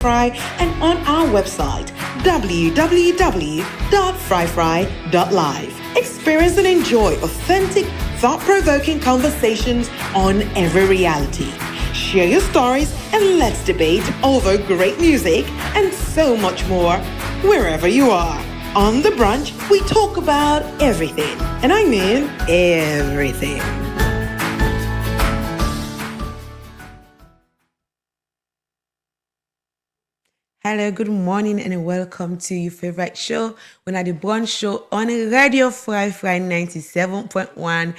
Fry and on our website www.fryfry.live. Experience and enjoy authentic, thought-provoking conversations on every reality. Share your stories and let's debate over great music and so much more wherever you are. On The Brunch, we talk about everything, and I mean everything. Hello, good morning, and welcome to your favorite show, when at the Brunch Show on Radio Fry 97.1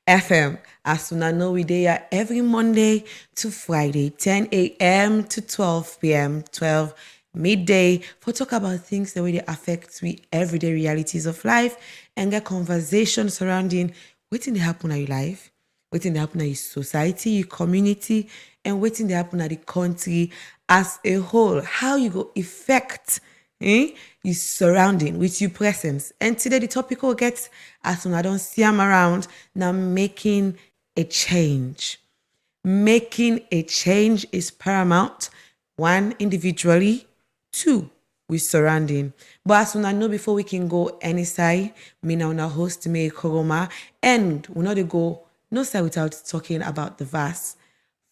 FM. As soon as know, we there every Monday to Friday, 10 a.m. to 12 p.m., 12 midday, for talk about things that really affect we everyday realities of life and get conversation surrounding wetin dey happen in your life, wetin dey happen in your society, your community, and wetin dey happen in the country as a whole. How you go affect your surrounding with your presence. And today the topic will get, as soon as I don't see them around, now making a change. Making a change is paramount. One, individually. Two, with surrounding. But as soon as I know, before we can go any side, me now na host me Koroma, and we not go no side without talking about the verse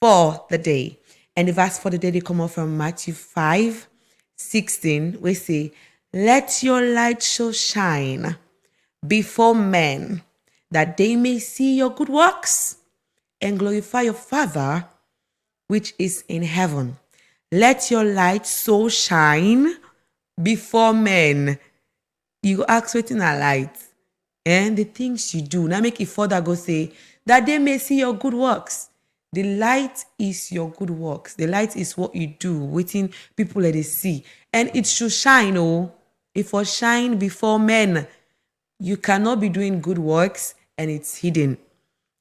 for the day. And the verse for the day, they come out from Matthew 5:16. We say, "Let your light so shine before men, that they may see your good works and glorify your Father which is in heaven." Let your light so shine before men. You go ask wetin a light, and the things you do. Now make it further go say, that they may see your good works. The light is your good works. The light is what you do, waiting people let it see. And it should shine, it will shine before men. You cannot be doing good works and it's hidden.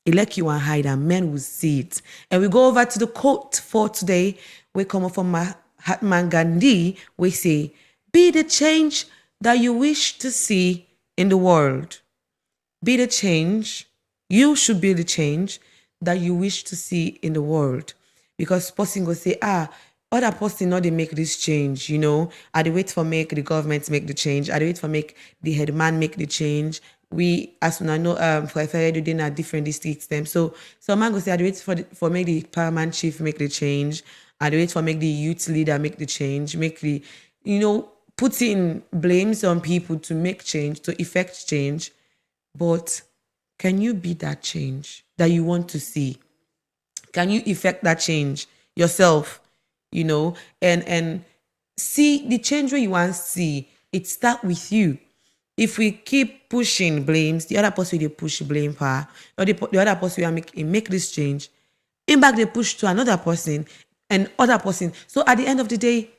It like you and hide and men will see it. And we go over to the quote for today. We come up from Mahatma Gandhi. We say, "Be the change that you wish to see in the world." Be the change. You should be the change that you wish to see in the world. Because person go say, other person not they make this change, I dey wait for make the government make the change. I dey wait for make the headman make the change. We, as soon as know, for if I do in a different districts them. So some man go say, I dey wait for make the paramount chief make the change. I dey wait for make the youth leader make the change. Make the, putting blames on people to make change, to effect change. But can you be that change that you want to see? Can you effect that change yourself? And see the change where you want to see. It start with you. If we keep pushing blames, the other person they push blame for, or the other person will make this change. In back they push to another person and other person. So at the end of the day,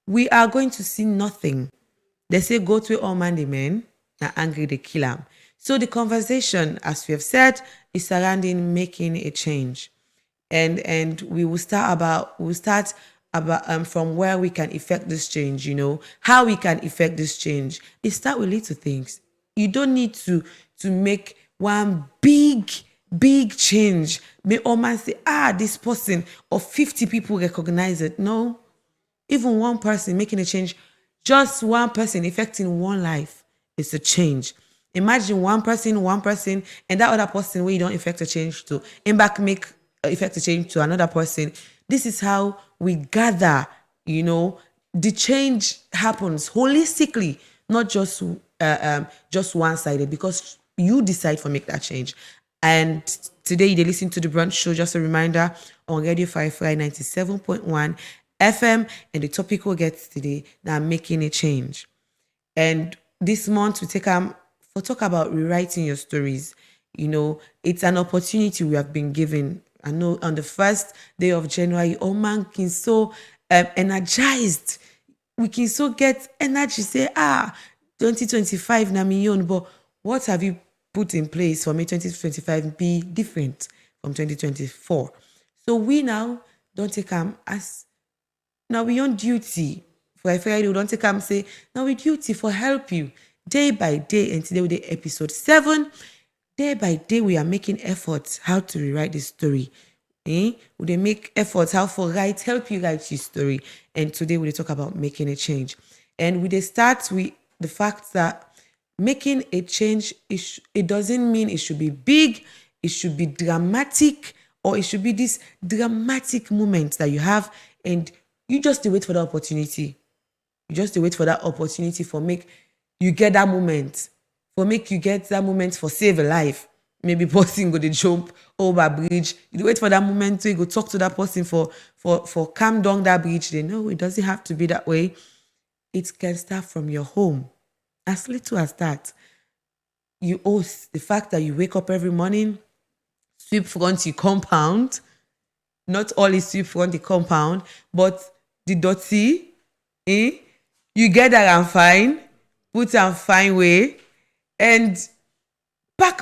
we are going to see nothing. They say go to all man the men, and angry they kill them. So the conversation, as we have said, is surrounding making a change. And we will start about from where we can effect this change, how we can effect this change. It start with little things. You don't need to make one big change. May all man say, this person or 50 people recognize it. No. Even one person making a change, just one person affecting one life is a change. Imagine one person, and that other person where you don't effect a change to, in back make effect a change to another person. This is how we gather, the change happens holistically, not just one-sided, because you decide to make that change. And today they listen to the Brunch Show, just a reminder, on Radio Firefly 97.1 FM, and the topic we'll get today, now making a change. And this month we talk about rewriting your stories. It's an opportunity we have been given. I know on the first day of January, all man can so energized. We can so get energy, say, 2025 na million, but what have you put in place for me 2025 be different from 2024? So we now don't take as now we on duty. For Friday, we don't take say, now we duty for help you day by day. And today with the episode 7, day by day, we are making efforts how to rewrite this story. Would they make efforts how for help you write your story? And today we talk about making a change. And we they start with the fact that making a change, it doesn't mean it should be big, it should be dramatic, or it should be this dramatic moment that you have, and you just wait for the opportunity. You just wait for that opportunity for make you get that moment. For make you get that moment for save a life. Maybe person go to jump over bridge. You wait for that moment to you go talk to that person for calm down that bridge. They know it doesn't have to be that way. It can start from your home. As little as that. You owe the fact that you wake up every morning, sweep front your compound. Not all is sweep front the compound, but the dirty, you get that and fine, put and fine way, and pack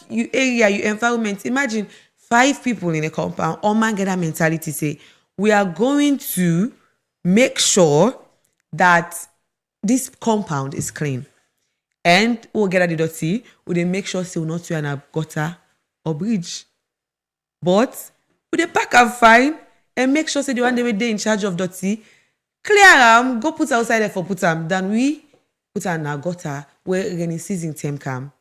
your area, your environment. Imagine 5 people in a compound. All man get that mentality say, we are going to make sure that this compound is clean. And we'll get at the dirty, we'll make sure say we'll not to a gutter or bridge. But we dey pack am fine and make sure say the one day we dey in charge of dirty, clear am, go put outside there for put am. Then we put am na gutter where rainy season time come.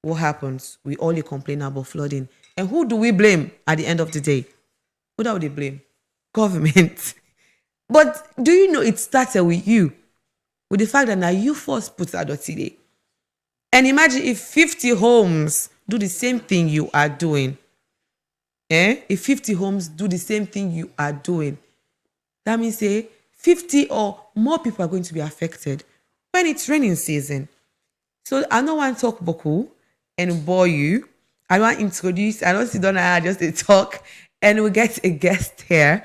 What happens? We only complain about flooding. And who do we blame at the end of the day? Who do we blame? Government. But do you know it started with you? With the fact that now you first put that dirty there. And imagine if 50 homes do the same thing you are doing. If 50 homes do the same thing you are doing, that means say 50 or more people are going to be affected when it's raining season. So I don't want to talk boku and bore you. I want to introduce, I don't sit down and just a talk, and we get a guest here.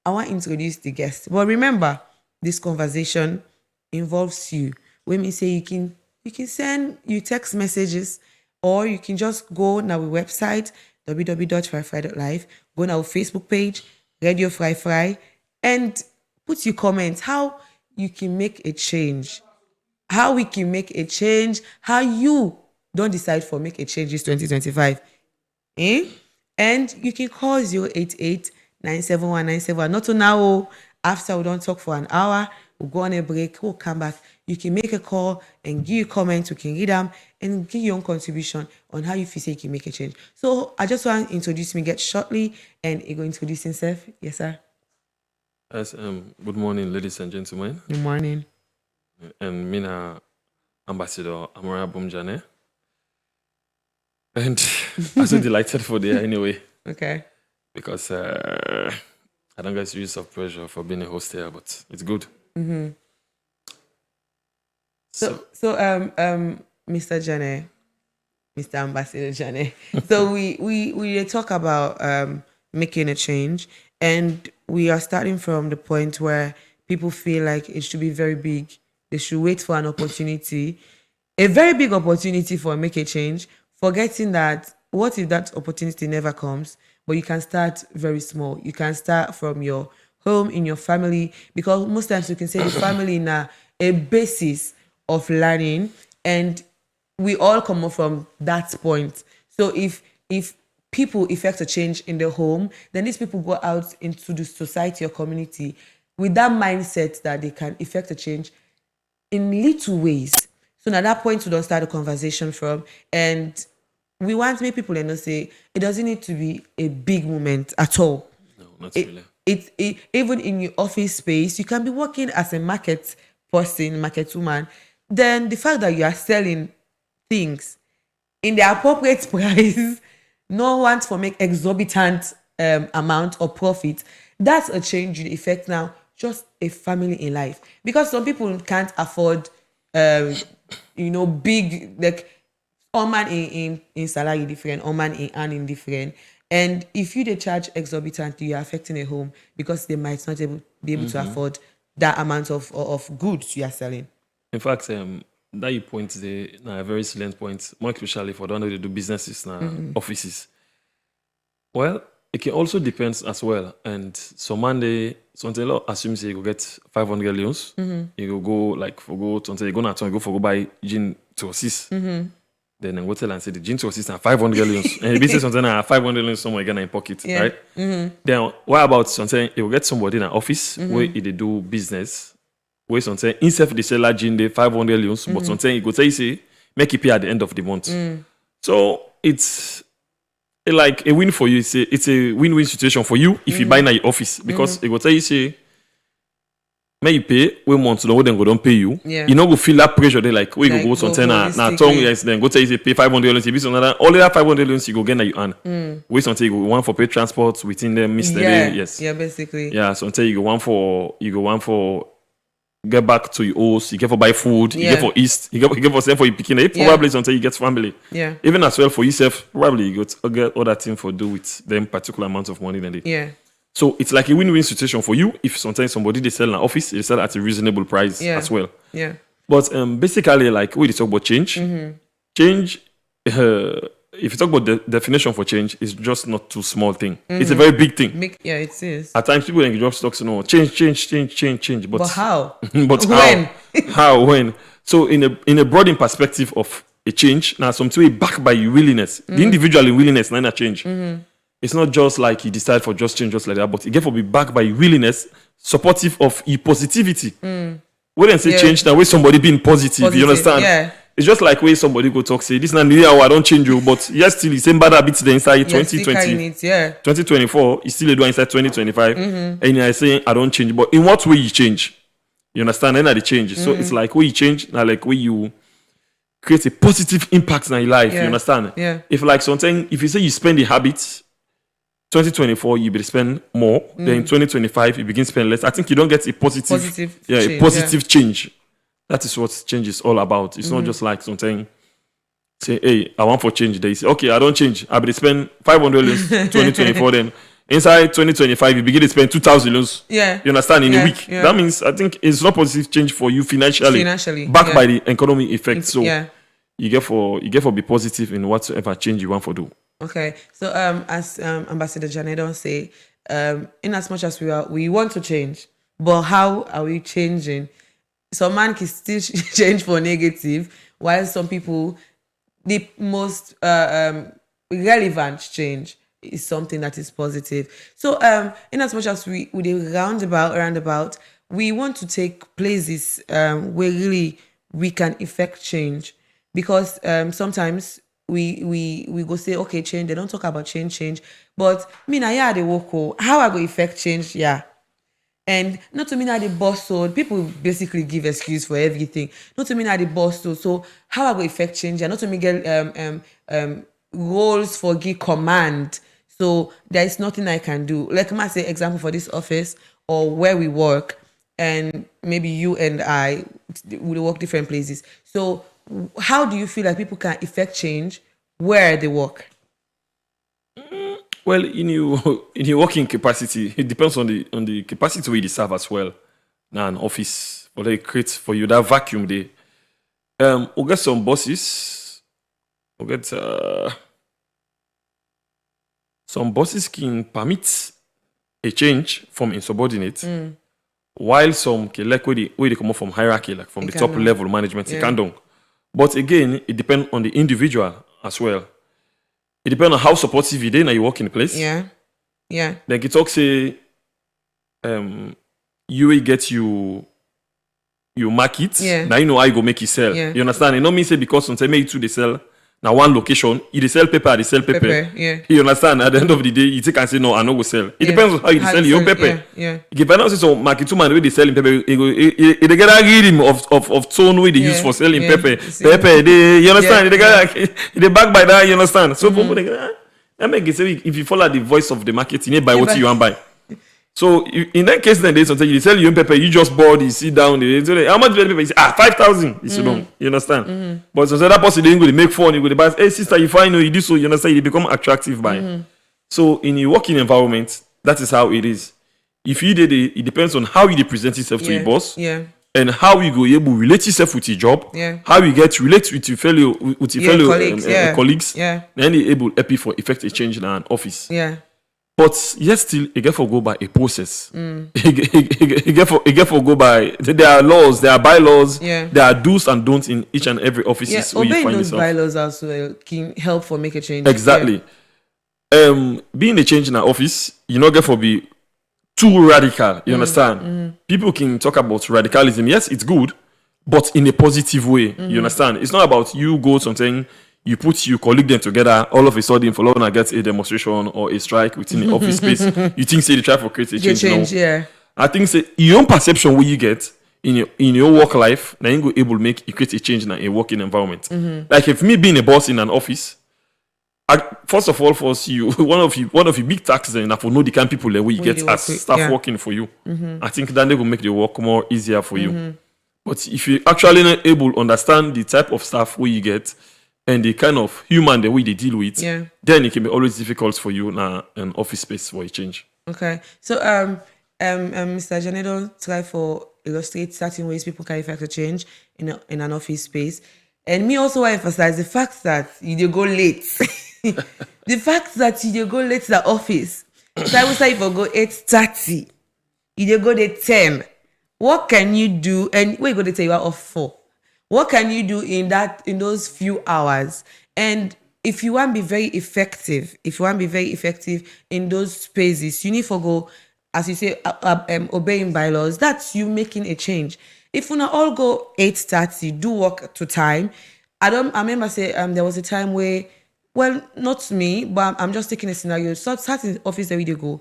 I want to introduce the guest. But remember, this conversation involves you. When we say you can send you text messages, or you can just go on our website www.fryfry.live, go on our Facebook page, Radio Fry Fry, and put your comments how you can make a change. How we can make a change, how you don't decide for make a change this 2025. And you can call 088-971-971. Not to now, after we don't talk for an hour, we'll go on a break, we'll come back. You can make a call and give your comments, we can read them, and give your own contribution on how you feel say you can make a change. So I just want to introduce me get shortly, and he go introduce himself. Yes, sir. Yes, good morning, ladies and gentlemen. Good morning. And Mina Ambassador AMARRAH JANNEH. And I'm so delighted for there anyway. Okay. Because I don't get serious of pressure for being a host here, but it's good. Mm-hmm. So, Mr. JANNEH, Mr. Ambassador JANNEH. So we talk about making a change, and we are starting from the point where people feel like it should be very big. They should wait for an opportunity, a very big opportunity for make a change, forgetting that what if that opportunity never comes? But you can start very small. You can start from your home, in your family, because most times you can say the family in a basis of learning, and we all come up from that point. So if people effect a change in the home, then these people go out into the society or community with that mindset that they can effect a change in little ways. So at that point, we don't start a conversation from, and we want to make people say it doesn't need to be a big moment at all. No, not really. Even in your office space, you can be working as a market person, market woman. Then the fact that you are selling things in the appropriate price, no one for make exorbitant amount of profit, that's a change in effect now. Just a family in life, because some people can't afford big, like all man in salary different, all man in earning different, and if you they charge exorbitantly, you're affecting a home because they might not be able to afford that amount of goods you are selling. In fact, that you point there, a very salient point, more especially for the one that they do businesses now, offices. Well, it can also depend as well. And some man they something assumes you go get 500 loans. You go like for go something you go not go for go buy gin to assist. Then I go tell and say the jeans assistant 500 loans. And if you say something, 500 loans somewhere again in pocket, right? Then what about something? You will get somebody in an office where they do business, where something instead they sell a jean, they 500 loans, but something you go say make it pay at the end of the month. So it's like a win for you. It's a win-win situation for you if you buy in your office because it go tell you say. May you pay, we want to know then go don't pay you. Yeah. You know go feel that pressure there like we like, go something na tongue yes then go tell you say pay 500 loans. If it's another all that 500 loans you go get that you earn. Wait until you go one for pay transport within them miss the day. Yes. Yeah, basically. Yeah, so until you go one for get back to your house, you get for buy food, you get for east, you get for send for your picking. Probably until you get family. Yeah. Even as well for yourself, probably you get other thing for do with them particular amount of money then they. Yeah. So it's like a win-win situation for you if sometimes somebody they sell in an office, they sell at a reasonable price as well. Yeah. But basically, like we talk about change. Change, if you talk about the definition for change, it's just not too small thing. It's a very big thing. Yeah, it is. At times people in job stocks, change. But how? But when? How? When? So in a broadening perspective of a change, now something backed by your willingness, the individual willingness, not a change. It's not just like you decide for just change just like that, but it get to be backed by willingness, supportive of your positivity. When they say change, now way somebody being positive, you understand? Yeah. It's just like way somebody go talk, say, this is not new year, I don't change you, but yes, still the same bad habits there inside 2020. 2024, you still do inside 2025. And you're saying, I don't change. But in what way you change? You understand? And the change. So it's like way you change, now like way you create a positive impact in your life. You understand? Yeah. If like something, if you say you spend the habits, 2024 you will spend more. Then in 2025 you begin spend less. I think you don't get a positive change, a positive change. That is what change is all about. It's not just like something say, hey, I want for change. They say, okay, I don't change. I will spend 500 loans 2024. Then inside 2025 you begin to spend 2,000 loans. Yeah, you understand in a week. Yeah. That means I think it's not positive change for you financially backed by the economic effect. So you get for be positive in whatsoever change you want to do. Okay, so as Ambassador JANNEH don't say, in as much as we want to change, but how are we changing? Some man can still change for negative, while some people, the most relevant change is something that is positive. So in as much as we roundabout, we want to take places where really we can effect change, because sometimes we go say, okay, change. They don't talk about change. But me na yeah, they work. How I go effect change? Yeah. And not to me na the boss. So people basically give excuse for everything. Not to me na the boss. So how I go effect change? Yeah. Not to me get roles for give command. So there is nothing I can do. Like I say, example for this office or where we work, and maybe you and I will work different places. So how do you feel like people can effect change where they work? Well, in your working capacity, it depends on the capacity where you serve as well. Now, an office, or they create for you that vacuum there. We get some bosses. We get some bosses can permit a change from insubordinate, while some can like where they come up from hierarchy, like from the top level management, they can't do. But again, it depends on the individual as well. It depends on how supportive you are and you work in the place. Yeah. Then you talk say, you will get you market. Yeah. Now you know how you go make it sell. Yeah. You understand? It not mean say because sometimes you two they sell now one location, you they sell paper, they sell paper. Yeah. You understand? At the end of the day, you take and say no, I no go sell. It depends on how you sell your own paper. Yeah. If you say some market two man where they sell in paper, they get a rhythm of tone where they use for selling paper. Paper, you understand? They back by that, you understand? So for me, that make it say if you follow the voice of the market, you need buy what you want buy. So in that case, then sometimes you sell your own paper, you just board, you sit down. How much paper? You say 5,000. You sit down. You understand? But so that person they go make fun. You go buy. Hey sister, you find you do so. You understand? You become attractive by. So in your working environment, that is how it is. If you did it depends on how you present yourself to your boss. Yeah. And how you go able relate yourself with your job. Yeah. How you get relate with your fellow colleagues. Yeah. Then you're able to help you for effective change in an office. Yeah. But yet still, it get for go by a process. It get for go by. There are laws, there are bylaws, there are do's and don'ts in each and every offices where you obeying find those yourself. bylaws as well can help for make a change. Exactly. Being a change in an office, you not get for be too radical. You understand? People can talk about radicalism. Yes, it's good, but in a positive way. You understand? It's not about you go something. You put your colleague them together, all of a sudden, for long, gets a demonstration or a strike within the office space. You think, say, they try for create a change. Yeah. I think, say, your own perception what you get in your work life, now you go able to make you create a change in a working environment. Like if me being a boss in an office, first of all, for you, one of your big taxes and for know the kind of people that you get as staff working for you. I think that they will make the work more easier for you. But if you actually not able to understand the type of staff where you get and the kind of human the way they deal with, then it can be always difficult for you now an office space for a change. Okay. So Mr. JANNEH don't try for illustrate certain ways people can effect a change in an office space. And me also want to emphasize the fact that you go late. The fact that you go late to the office. So I would say if you go 8:30, you go there 10. What can you do? And where you go to tell you are off 4? What can you do in those few hours? And if you want to be very effective, in those spaces, you need to go, as you say, obeying bylaws. That's you making a change. If we not all go 8:30, do work to time. I remember say there was a time where, well, not me, but I'm just taking a scenario. So start in the office that we go.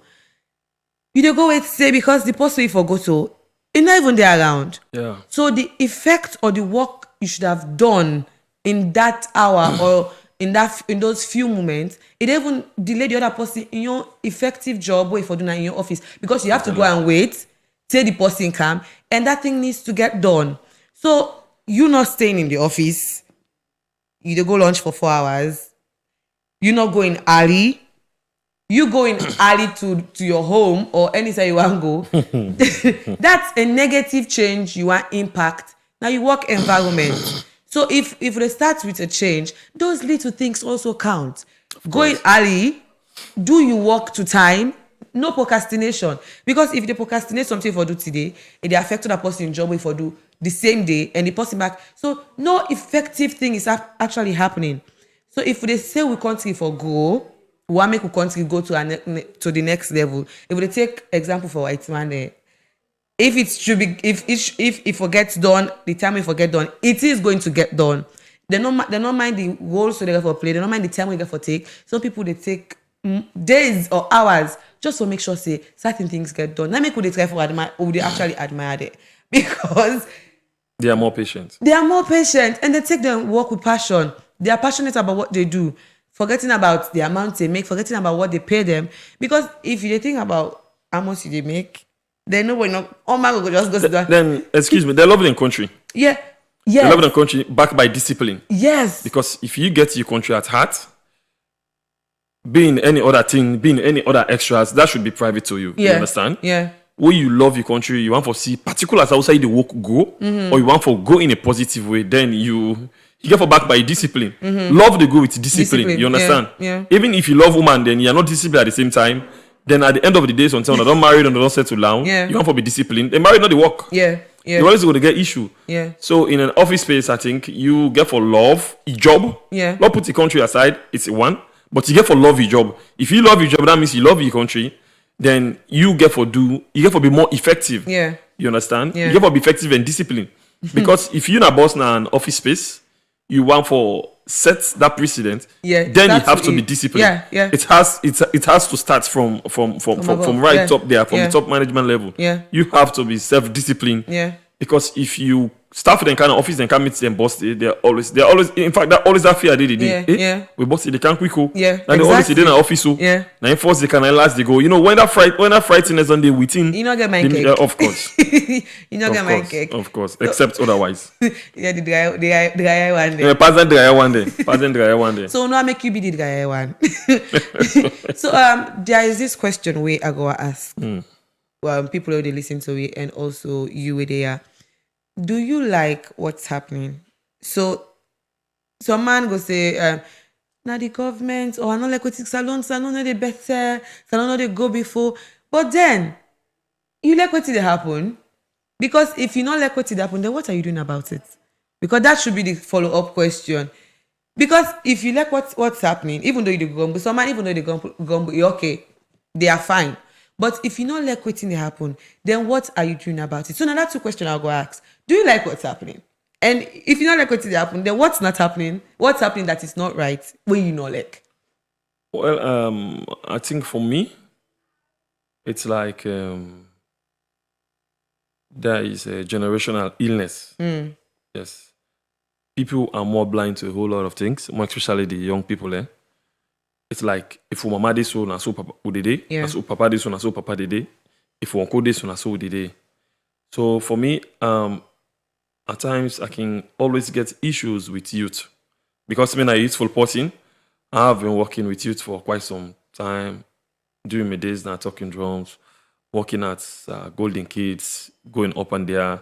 You go wait say because the person you forgot to, it's not even there around. Yeah. So the effect or the work you should have done in that hour or in those few moments, it even delay the other person in your effective job way for doing that in your office because you have to go and wait till the person come and that thing needs to get done. So you not staying in the office, you go lunch for 4 hours, you not going early. You going early to your home or anytime you want to go. That's a negative change you want impact. Now you work environment. So if they start with a change, those little things also count. Going early, do you work to time? No procrastination. Because if they procrastinate something for do today, it affects that person job if for do the same day and the person back. So no effective thing is actually happening. So if they say we country for grow, we want make a country go to the next level. If we take example for white man, if it should be if it gets done, the time it get done, it is going to get done. They don't mind the roles so they get for play. They don't mind the time we get for take. Some people they take days or hours just to make sure say certain things get done. Now make they try for admire or they actually admire it because they are more patient. They are more patient and they take their work with passion. They are passionate about what they do. Forgetting about the amount they make, forgetting about what they pay them. Because if you think about how much they make, then no one, oh my God, just goes to that. Then, excuse me, they love their country. Yeah. Yes. They love their country backed by discipline. Yes. Because if you get your country at heart, being any other thing, being any other extras, that should be private to you. Yeah. You understand? Yeah. When you love your country, you want to see particulars outside the work go, or you want to go in a positive way, then you get for back by discipline. Love the go with discipline. You understand? Yeah. Even if you love woman, then you're not disciplined at the same time. Then at the end of the day, sometimes they don't marry and they don't settle down. You want to be disciplined. They marry, not the work. Yeah. You always going to get issue. Yeah. So in an office space, I think you get for love your job. Yeah. Not put the country aside. It's one. But you get for love your job. If you love your job, that means you love your country. Then you get for be more effective. Yeah. You understand? Yeah. You get for be effective and disciplined. Because if you're not boss now an office space, you want for set that precedent. Yeah. Then you have to be disciplined. Yeah. Yeah. It has to start from right top there, from the top management level. Yeah. You have to be self-disciplined. Yeah. Because if you start with them kind of office and can't meet them boss, they're always in fact that always that fear they Yeah. We boss they can't quick go. Yeah. And they always say in the office so. Yeah. Now enforce they can last they go. You know when that frightness on the within. You not get my cake. Of course. You not get my cake. Of course. Except otherwise. Yeah, the dry one day. Yeah, pass that dry one day. So now I make you be the dry one. So there is this question where I go ask. People who they listen to it and also you were there. Do you like what's happening? So some man go say, now the government, or I don't like what salon know the better, salon know they go before. But then, you like what did happen? Because if you not like what did happen, then what are you doing about it? Because that should be the follow-up question. Because if you like what's happening, even though you gumbo, someone even though they gumbo, you're okay, they are fine. But if you not like what's in happen, then what are you doing about it? So now that's two questions I'll go ask. Do you like what's happening? And if you not like what's happening, then what's not happening? What's happening that is not right when you not like? Well, I think for me, it's like there is a generational illness. Yes. People are more blind to a whole lot of things, more especially the young people. It's like if mama this so na so papa udede, na so papa this so na so papa dede. If uncle this so na so udede. So for me, at times I can always get issues with youth because I'm a youthful person. I have been working with youth for quite some time. During my days now, talking drums, working at Golden Kids, going up and there,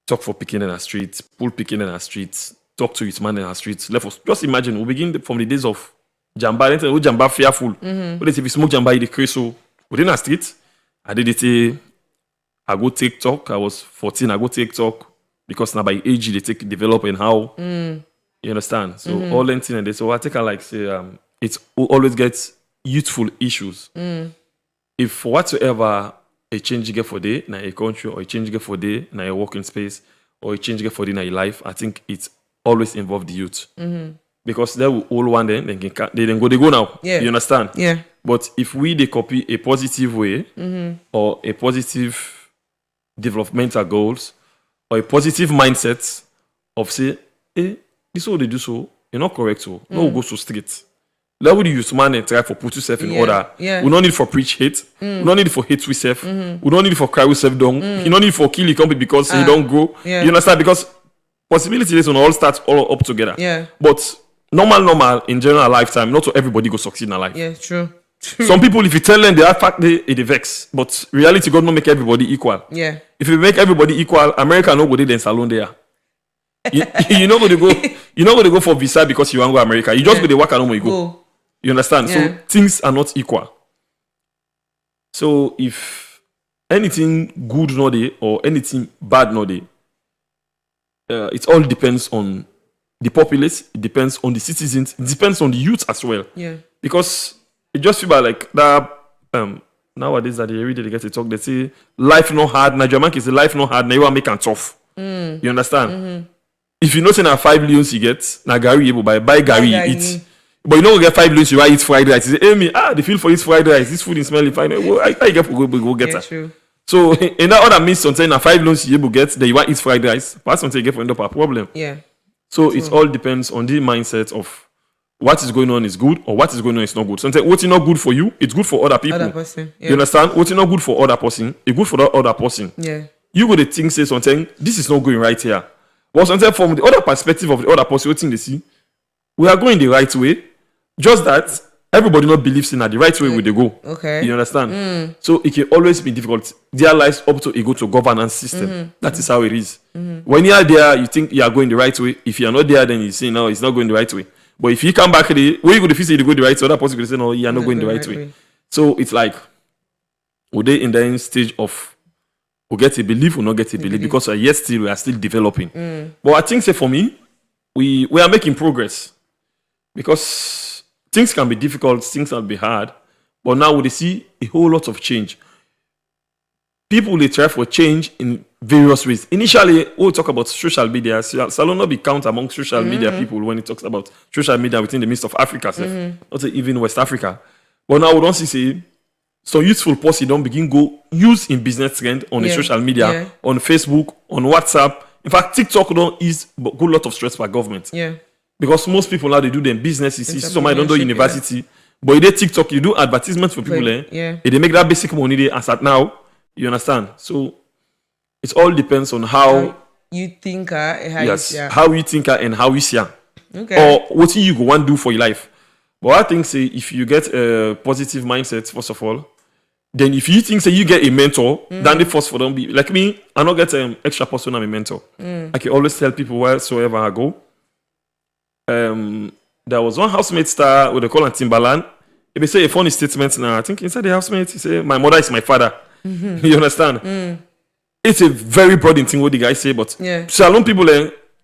talk for picking in the streets, pull picking in the streets, talk to his man in the streets. Just imagine, we begin from the days of Jamba, then Jamba fearful. But if you smoke Jamba, you decrease. So within the street, I did it. I go TikTok. I was 14. I go TikTok because now by age they take develop and how you understand. So all that thing and this. So I take a like say it always gets youthful issues. If whatsoever a change you get for day na a country or a change you get for day na a working space or a change you get for day na your life, I think it's always involve the youth. Because they will all one then they go now. You understand? Yeah. But if they copy a positive way or a positive developmental goals or a positive mindset of say, this is what they do so, you're not correct so. No go so straight. Let the youth man and try for put yourself in order. Yeah. We don't need for preach hate. We don't need for hate yourself. We don't need for cry yourself down. You don't need for kill your company because you don't grow. Yeah. You understand? Because possibilities will all start all up together. Yeah. But normal in general lifetime, not so everybody go succeed in a life. Yeah, true. Some people, if you tell them they are fact, they vex. But reality, God not make everybody equal. Yeah. If you make everybody equal, America no go there then salon there. You know where they go. You know where they go for visa because you want to go America. You just go to work and you go. You understand? Yeah. So things are not equal. So if anything good not there or anything bad not there, it all depends on the populace. It depends on the citizens. It depends on the youth as well. Yeah. Because it just feel like that. Nowadays that they really get to talk, they say life not hard. Now German can say life not hard. Now you want make it tough. You understand? If you know say now 5 million you get, now Gary you buy Gary you eat. But you know you get 5 million you eat fried rice. You say, hey me, they feel for eat fried rice. This food is smelly fine. Well, I get for go get that. True. So in that other means something now 5 million you able get, then you want eat fried rice. That's something you get for end up a problem. Yeah. So it all depends on the mindset of what is going on is good or what is going on is not good. Sometimes what's not good for you, it's good for other people. Other person. Yeah. You understand? What's not good for other person, it's good for the other person. Yeah. You go to think say something, this is not going right here. But sometimes from the other perspective of the other person, what thing they see, we are going the right way. Just that everybody not believes in that the right way will they go. Okay. You understand? So it can always be difficult. Their lives up to go to governance system. That is how it is. When you are there, you think you are going the right way. If you are not there, then you say no, it's not going the right way. But if you come back, where you go to say you go the right way, other person will say no, you are not going the right way. So it's like, would they in the stage of we get a belief or not get a belief because yet still we are still developing. But I think say for me, we are making progress because things can be difficult, things can be hard, but now we see a whole lot of change. People they try for change in various ways. Initially, we'll talk about social media. Salon not be count among social media people when it talks about social media within the midst of Africa, not even West Africa. But now we don't see so useful posts you don't begin go use in business trend on the social media, on Facebook, on WhatsApp. In fact, TikTok don't ease a good lot of stress for government. Yeah. Because most people now they do them businesses. You see somebody don't do university, but you do TikTok, you do advertisements for people. They make that basic money there as at now. You understand? So it all depends on how you think, how you think and how you see her. Okay. Or what you go want to do for your life. But I think say if you get a positive mindset, first of all, then if you think say you get a mentor, then the first for them be like me, I not get an extra person I'm a mentor. I can always tell people wheresoever I go. there was one housemate star with they call him Timbaland. If they say a funny statement now, I think inside the housemate, he say, "My mother is my father." You understand? It's a very broad thing what the guy say, but Shalom people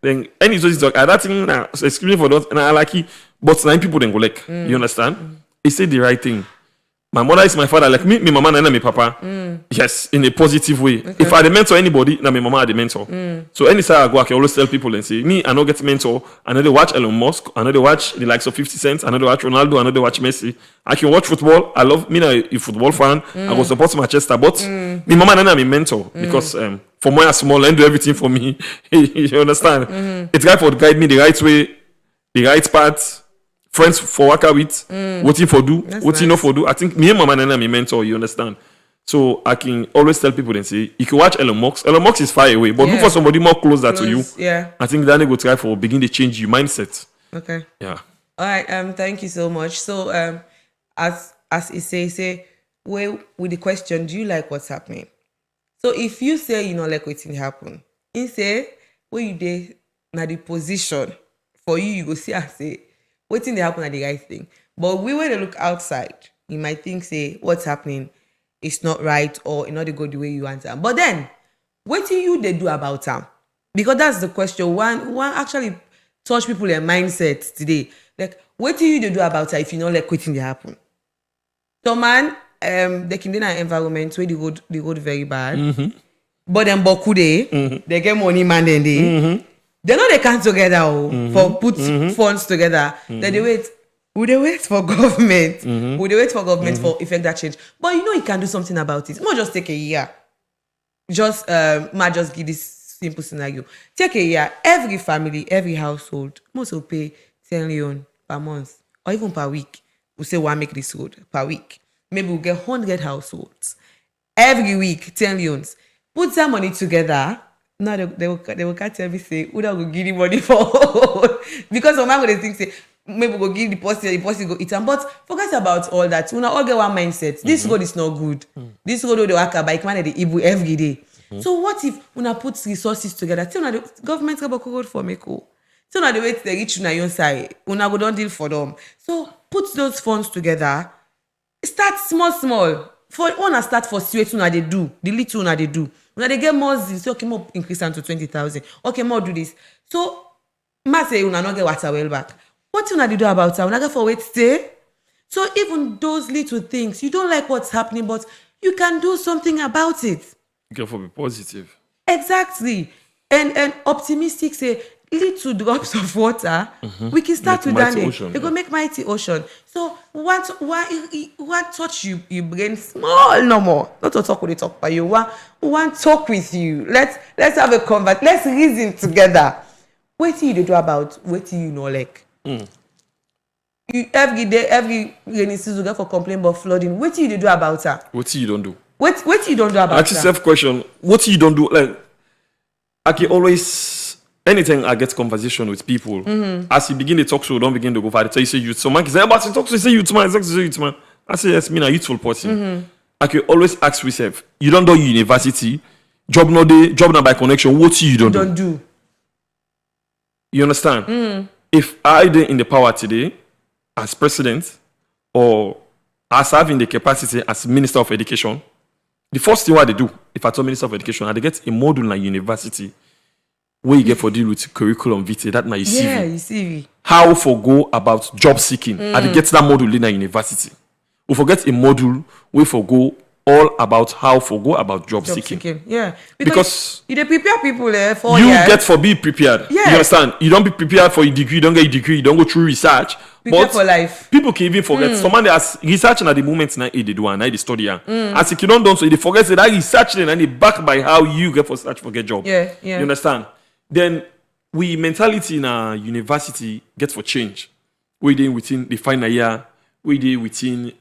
then any social talk that thing now excuse me for that and I like it, but nine people then go like you understand? He said the right thing. My mother is my father, like me, my mama and my papa. Yes, in a positive way. Okay. If I the mentor anybody, now my mama are the mentor. So any side I go, I can always tell people and say, me, I don't get mentor. I know they watch Elon Musk. I know they watch the likes of 50 Cent. I know they watch Ronaldo. I know they watch Messi. I can watch football. I love me, a football fan. I go support Manchester, but my mama and I'm a mentor because for my small and do everything for me. You understand? It's guy for guide me the right way, the right path. Friends for work with, what you for do, that's what nice. You know for do. I think me and my man and my mentor, you understand. So I can always tell people and say, you can watch Elon Musk. Elon Musk is far away, but look for somebody more closer to you. Yeah. I think Danny will try for begin to change your mindset. Okay. Yeah. All right. Thank you so much. So as he say, well, with the question, do you like what's happening? So if you say you know like what's happen, he say, where you there now the position for you go see and say. Waiting to happen at the right thing. But we when they look outside, you might think, say, what's happening is not right or not go the way you want them. But then, what do you they do about them? Because that's the question. One actually touch people their mindset today. Like, what do you they do about it if you know like waiting to happen? So man, they can be in an environment where the road very bad. But then Boku they get money man then they. They know they can't together for put funds together. Then they wait. Would they wait for government? Would they wait for government for effect that change? But you know you can do something about it. Not just take a year. Just give this simple scenario. Take a year. Every family, every household must will pay 10 million per month or even per week. We say we'll make this road per week. Maybe we'll get 100 households. Every week, 10 millions. Put that money together. No, they will catch everything. Who will give the money for? Because some man will think say maybe go give the posse go eat them. But forget about all that. We all get one mindset. This road is not good. This road will work bike man the Ibu every day. So what if we put resources together? Tell the government go road for me cool. Tell the way they reach on your side. We go don't deal for them. So put those funds together. Start small. For one start for sweet they do. The little they do. When they get more zeal, say, okay, more increase them to 20,000. Okay, more do this. So, ma say, you not get water well back. What you do about that? You not for wait stay. So even those little things, you don't like what's happening, but you can do something about it. You can be positive. Exactly. And optimistic say, little drops of water, we can start with that. They go make mighty ocean. So what touch you brain small no more. Not to talk with the talk, but you want talk with you. Let's have a conversation. Let's reason together. What do you do about what do you know like? You every day, every rainy season, you get for complain about flooding. What do you do about that? What you don't do? What you don't do about that? Ask yourself question. What you don't do? Like I can always. Anything I get conversation with people, as you begin to talk so don't begin to go for it. So you say youth. So man can say, about to talk to say youth man, I say yes, me a youthful person. I can always ask myself, you don't do university, job not by connection, what you don't do? You understand? If I did in the power today as president or as having the capacity as minister of education, the first thing what they do, if I told minister of education, I get a module like university. Where you get for deal with curriculum vitae, that my CV. Yeah, you see. How for go about job seeking. And get that module in a university. We forget a module where for go all about how for go about job seeking. Yeah. Because you prepare people for you get for be prepared. Yeah. You understand? You don't be prepared for your degree, you don't get a degree, you don't go through research. Prepare for life. People can even forget. Someone that has research at the moment now they do and they study. As if you don't do so, they forget that research and they back by how you get for search for get job. Yeah. You understand? Then we mentality in our university gets for change. We did within the final year, we did within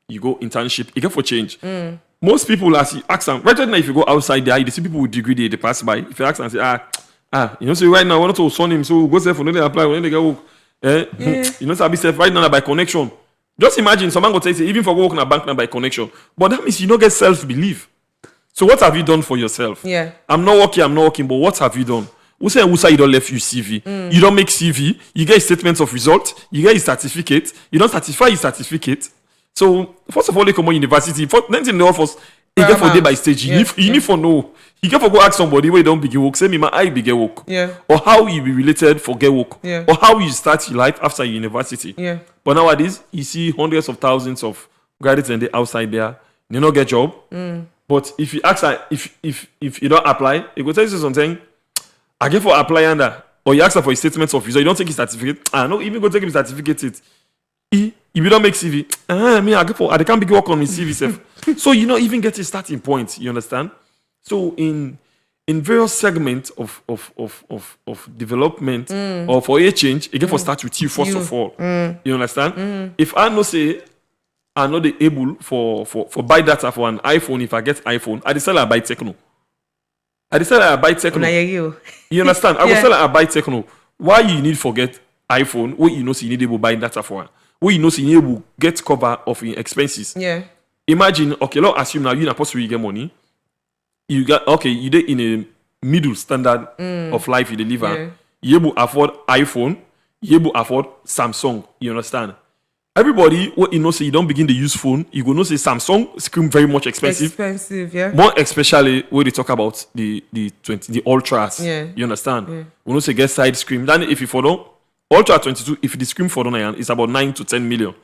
you go internship, you get for change. Most people as you ask them, right now if you go outside there, you see people with degree they pass by. If you ask them say, you know, so right now I want to son him, so go there for no they apply when they get work. You know, so I be safe right now by connection. Just imagine someone go say even for work in a bank now by connection. But that means you don't get self-belief. So what have you done for yourself? Yeah. I'm not working, but what have you done? Who say you don't left you CV? You don't make CV. You get statements of result. You get a certificate. You don't certify your certificate. So first of all, they come on university. For then in the office, you get for day by stage. You need for know. You get for go ask somebody where you don't begin work. Say me, my eye begin work. Yeah. Or how you be related for get work. Yeah. Or how you start your life after university. Yeah. But nowadays, you see hundreds of thousands of graduates and they outside there. They don't get job. But if you ask, if you don't apply, it will tell you something. I get for apply under, or you ask her for a statement of result, you don't take his certificate. No, even go take his certificate. If you don't make CV, I can't be work on my CV self. So you know, even get a starting point. You understand? So in various segments of development or for a change, it get for start with you first of all. You understand? If I know say I'm not able for buy data for an iPhone, if I get iPhone, I decide I buy Techno. I decided I buy Techno. You understand? I go sell I buy Techno. Why you need forget iPhone? What you know so you need able buy data for? What you know so you need able get cover of your expenses. Yeah. Imagine, okay, let's assume now you're not supposed to get money. You got you did in a middle standard of life you deliver. Yeah. You able afford iPhone, you able afford Samsung. You understand? Everybody, what you know, say you don't begin to use phone, you go know say Samsung screen very much expensive. Expensive, yeah. More especially when they talk about the ultras. Yeah. You understand? Yeah. We know say get side screen. Then if you follow Ultra 22, if the screen for down, it's about 9 to 10 million.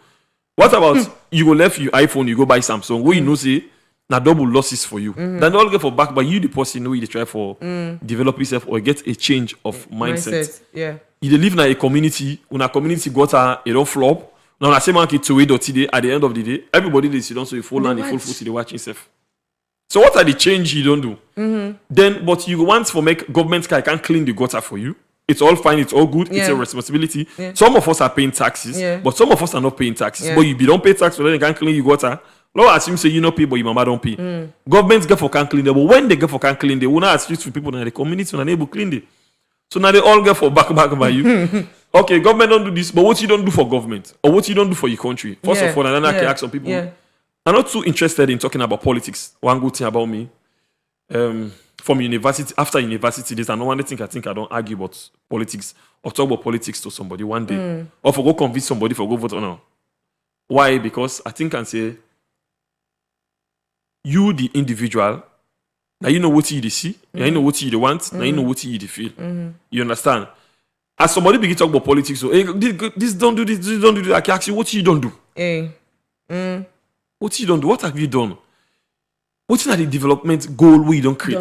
What about you go left your iPhone, you go buy Samsung, where you know say na double losses for you. Then they all get for back, but you the person know you try for develop yourself or get a change of mindset. Yeah. You live in a community, when a community got a don't flop. Now, I say market to wait today at the end of the day, everybody they sit down so you fall down, full foot, they watching self. So what are the change you don't do? Then, but you want for make government can't clean the gutter for you. It's all fine, it's all good, it's a responsibility. Yeah. Some of us are paying taxes, but some of us are not paying taxes. But if you don't pay tax, so then they can't clean your gutter. Lord assume say you not pay, but your mama don't pay. Governments get for can't clean them, but when they get for can't clean, they will not ask you to people in the community when able to clean them. So now they all get for back by you. Okay, government don't do this, but what you don't do for government or what you don't do for your country. First of all, and then I can ask some people. I'm not too interested in talking about politics. One good thing about me, from university, after university, there's another thing I think I don't argue about politics or talk about politics to somebody one day, or for go convince somebody for go vote or no. Why? Because I think I can say you, the individual, now you know what you see, now you know what you want, now you know what you feel. You understand? As somebody begin to talk about politics, so hey, this don't do this don't do that. I can ask you what you don't do. What you don't do? What have you done? What's the development goal where you don't create?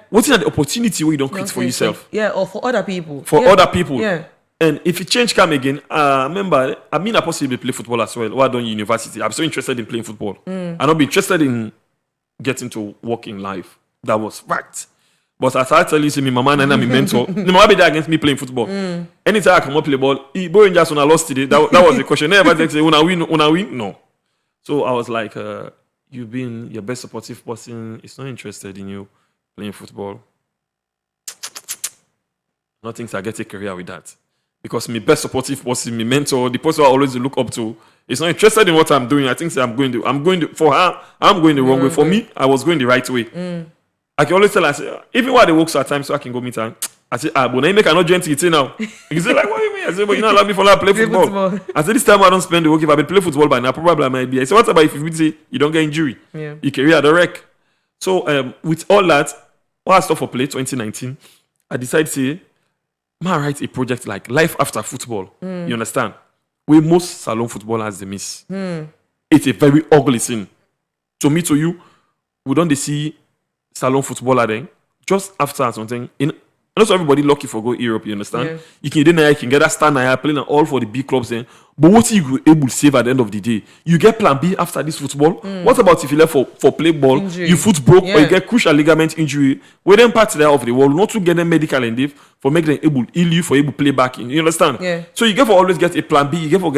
What's the opportunity where you don't create for yourself? Yeah, or for other people. For other people. Yeah. And if it change come again, remember, I mean, I possibly play football as well. While I done university, I'm so interested in playing football. And I'll be interested in getting to work in life. That was fact. But as I tell you, see, my mama and my mentor, my mama be there against me playing football. Anytime I come up play ball, boy, just when I lost today, that was the question. Everybody say, when I win, no. So I was like, you've been your best supportive person is not interested in you playing football. Nothing I get a career with that. Because my best supportive person, my mentor, the person I always look up to, is not interested in what I'm doing. I think I'm going for her, I'm going the wrong way. For me, I was going the right way. I can always tell her, I say, even while they work at times, so I can go meet her. I say, but now you make her not join to now. You say, like, what do you mean? I say, but you not allow me for her to play football. I say, this time I don't spend the work. If I play football by now, probably I might be. I say, what about if you say you don't get injury? Your career the wreck. So with all that, while I stopped for play 2019, I decided to say, man, I write a project like Life After Football. You understand? Where most salon footballers they miss. It's a very ugly thing. To me, to you, we don't see salon footballer then just after something in not everybody lucky for go Europe, you understand? You can get that star now playing all for the big clubs then. But what you able to save at the end of the day? You get plan B after this football. What about if you left for play ball, injury. You foot broke or you get crucial ligament injury? Where them parts there of the world, not to get them medical and leave for make them able heal you for able play back in. You understand? So you get for always get a plan B, you get for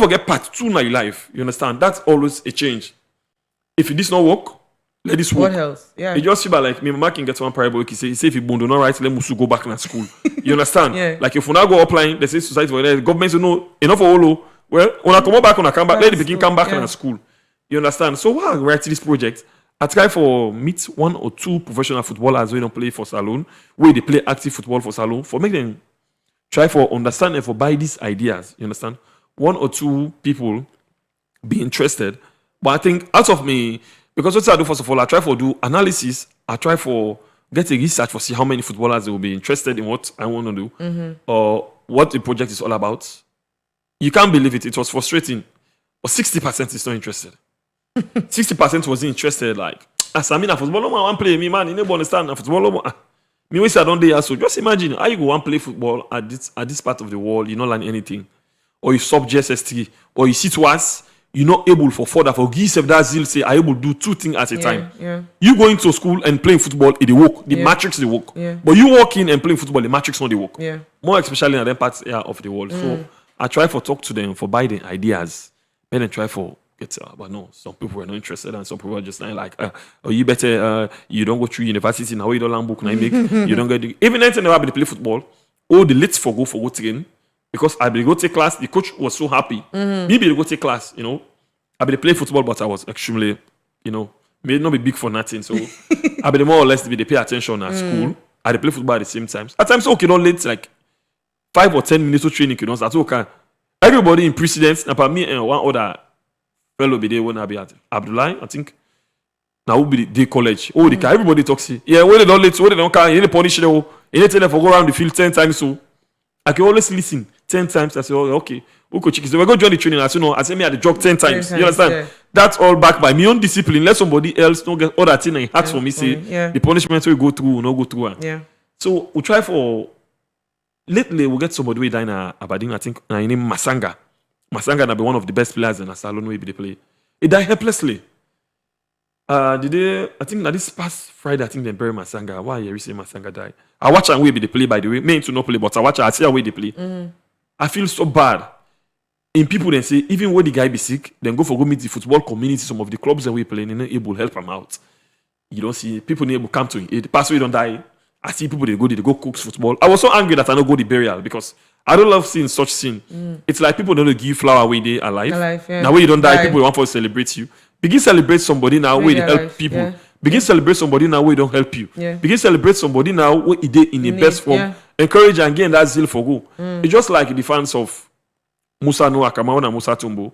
get part 2 in your life. You understand? That's always a change. If this not work, let this work. What else? Yeah. You just see like me, Mama can get one parable. He say if you bond not right, let Musu go back to school. You understand? Like if we now go offline, they say society for the government say no enough for all. Well, when I come back, let the begin come back to school. You understand? So why I write this project? I try for meet 1 or 2 professional footballers who don't play for salon, where they play active football for salon, for make them try for understand and for buy these ideas. You understand? 1 or 2 people be interested. But I think out of me, because what I do first of all, I try for do analysis. I try for get a research for see how many footballers they will be interested in what I want to do or what the project is all about. You can't believe it. It was frustrating. But 60% is not interested. 60% wasn't interested. Like, as I mean, a football, I want play me, man. You never understand a football. Me, we say I don't do so. Just imagine how you go and play football at this part of the world. You not learn anything, or you sub GSS3, or you sit once. You're not able for further for give yourself that zeal. Say I able to do 2 things at a time. Yeah. You going to school and playing football, it work. The matrix they work. Yeah. But you walking and playing football, the matrix not they work. Yeah. More especially in that parts of the world. So I try for talk to them for buy the ideas. Then I try for get but no, some people were not interested and some people were just like oh, you better you don't go through university now, you don't learn book now, make you don't get even anything I be play football. Oh, the late for go train because I be go take class. The coach was so happy. Me be go take class, you know. I be play football, but I was extremely, you know, may not be big for nothing. So I be more or less be they pay attention at school. I dey play football at the same time. At times, okay, don't late like 5 or 10 minutes of training. You know, that's okay. Everybody in precedence, now me and one other fellow be there when I be at Abdullah, I think. Now who be the college? Oh, the car. Everybody talks. Yeah, when they don't late, when they don't car, you need to punish them. You need to tell them for go around the field 10 times. So I can always listen 10 times. I say, oh, okay. We'll go join the training. As you know, I say me at the jog 10 times. You understand? Yeah. That's all backed by me own discipline. Let somebody else don't get all that thing and ask for me. Say the punishment we go through will not go through. Yeah. So we try for lately we'll get somebody we die in Aberdeen. I think his name Masanga. Masanga na be one of the best players in a salon way they play. He died helplessly. I think that this past Friday, I think they bury Masanga. Why you say Masanga died? I watch and way they play, by the way. Me to not play, but I watch and I see how way they play. I feel so bad. In people then say, even when the guy be sick, then go meet the football community, some of the clubs that we play, and able to help him out. You don't see people able to come to him. The pastor don't die. I see people they go cook football. I was so angry that I don't go the burial because I don't love seeing such scene. It's like people don't give flower when they alive. Yeah. Now when you don't die, people want to celebrate you. Begin celebrate somebody now where they help people. Yeah. Begin celebrate somebody now where they don't help you. Yeah. Begin celebrate somebody now where he did in the best form. Yeah. Encourage and gain that zeal for go. It's just like the fans of Musa Noah Kamau and Musa Tumbo.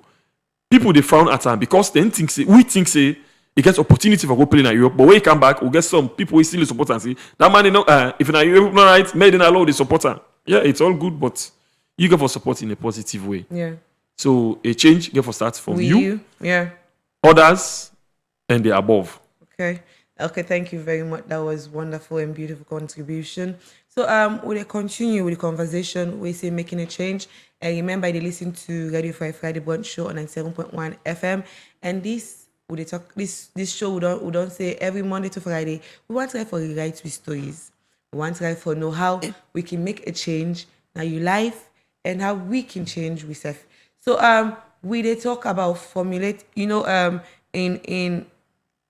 People they frown at him because they think say he gets opportunity for go play in Europe. But when he come back, we get some people who still support and say that man, if in Europe not right, made in allow the supporter. Yeah, it's all good, but you get for support in a positive way. Yeah. So a change get for start from you, Yeah. others, and the above. Okay, thank you very much. That was wonderful and beautiful contribution. So we'll continue with the conversation. We say making a change. And remember, they listen to Radio Friday Brunch show on 97.1 FM. And this show we don't say every Monday to Friday. We want to try for rewrite with stories. We want to try for know how we can make a change now your life and how we can change ourselves. So we they talk about formulate,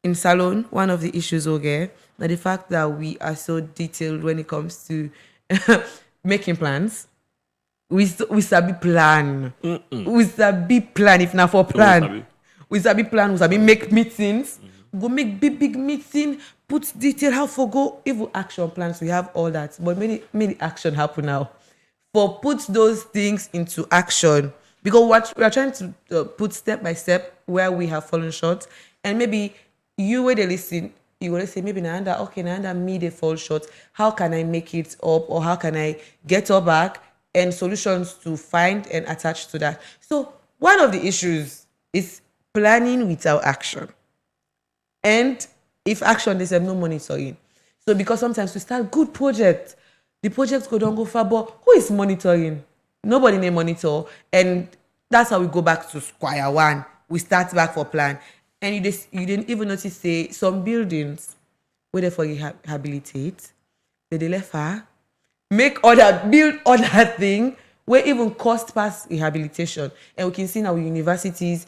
in salon, one of the issues okay, now the fact that we are so detailed when it comes to making plans. We sabi plan. We sabi plan if not for plan. We sabi plan, we sabi make meetings. Go make big meeting, put detail how for go, even action plans, we have all that. But many action happen now. For put those things into action. Because what we are trying to put step by step where we have fallen short. And maybe you where they listen, you will say maybe Nanda me they fall short. How can I make it up, or how can I get up back, and solutions to find and attach to that. So one of the issues is planning without action. And if action, there's no monitoring. So because sometimes we start good projects, the projects don't go far, but who is monitoring? Nobody may monitor. And that's how we go back to square one. We start back for plan. And you didn't even notice, say, some buildings where they for rehabilitate, they left far, build other thing where even cost past rehabilitation. And we can see now with universities,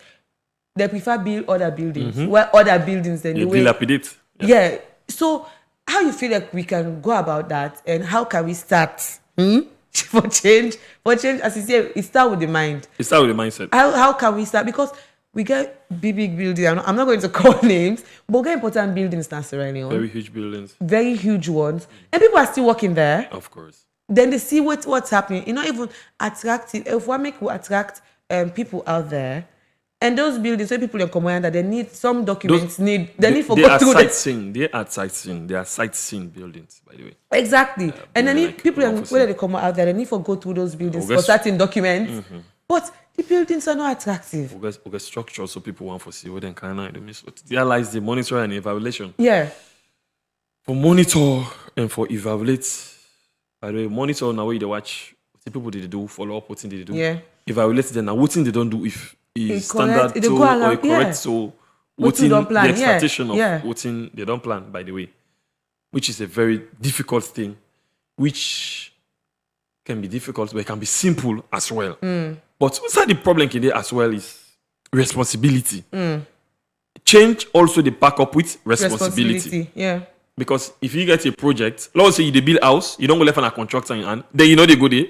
they prefer build other buildings, where other buildings then dilapidate. Yeah. So how you feel like we can go about that, and how can we start for change? For change, as you say, it starts with the mind. It starts with the mindset. How can we start? Because we get big buildings. I'm not going to call names, but we get important buildings in Sierra Leone. Very huge buildings. Very huge ones. And people are still working there. Of course. Then they see what's happening. You know, even attractive. If we make attract people out there, and those buildings where people in command that they need some documents, they need for go through sightseeing. They are sightseeing. They are sightseeing buildings, by the way. Exactly. And then if people where they come out there, they need for go through those buildings for certain documents. But the buildings are not attractive. We get structure so people want to see what they can do. There lies the monitor and evaluation. Yeah. For monitor and for evaluate, by the way, monitor now where they watch what people did do, follow up what thing they do. Yeah. Evaluate them now what thing they don't do if is standard to or correct. So what in the expectation of what in they don't plan, by the way. Which is a very difficult thing, which can be difficult, but it can be simple as well. But what's the problem today as well is responsibility. Change also the back up with responsibility. Yeah. Because if you get a project, let's say you build a house, you don't go left on a contractor in hand, then you know they go there.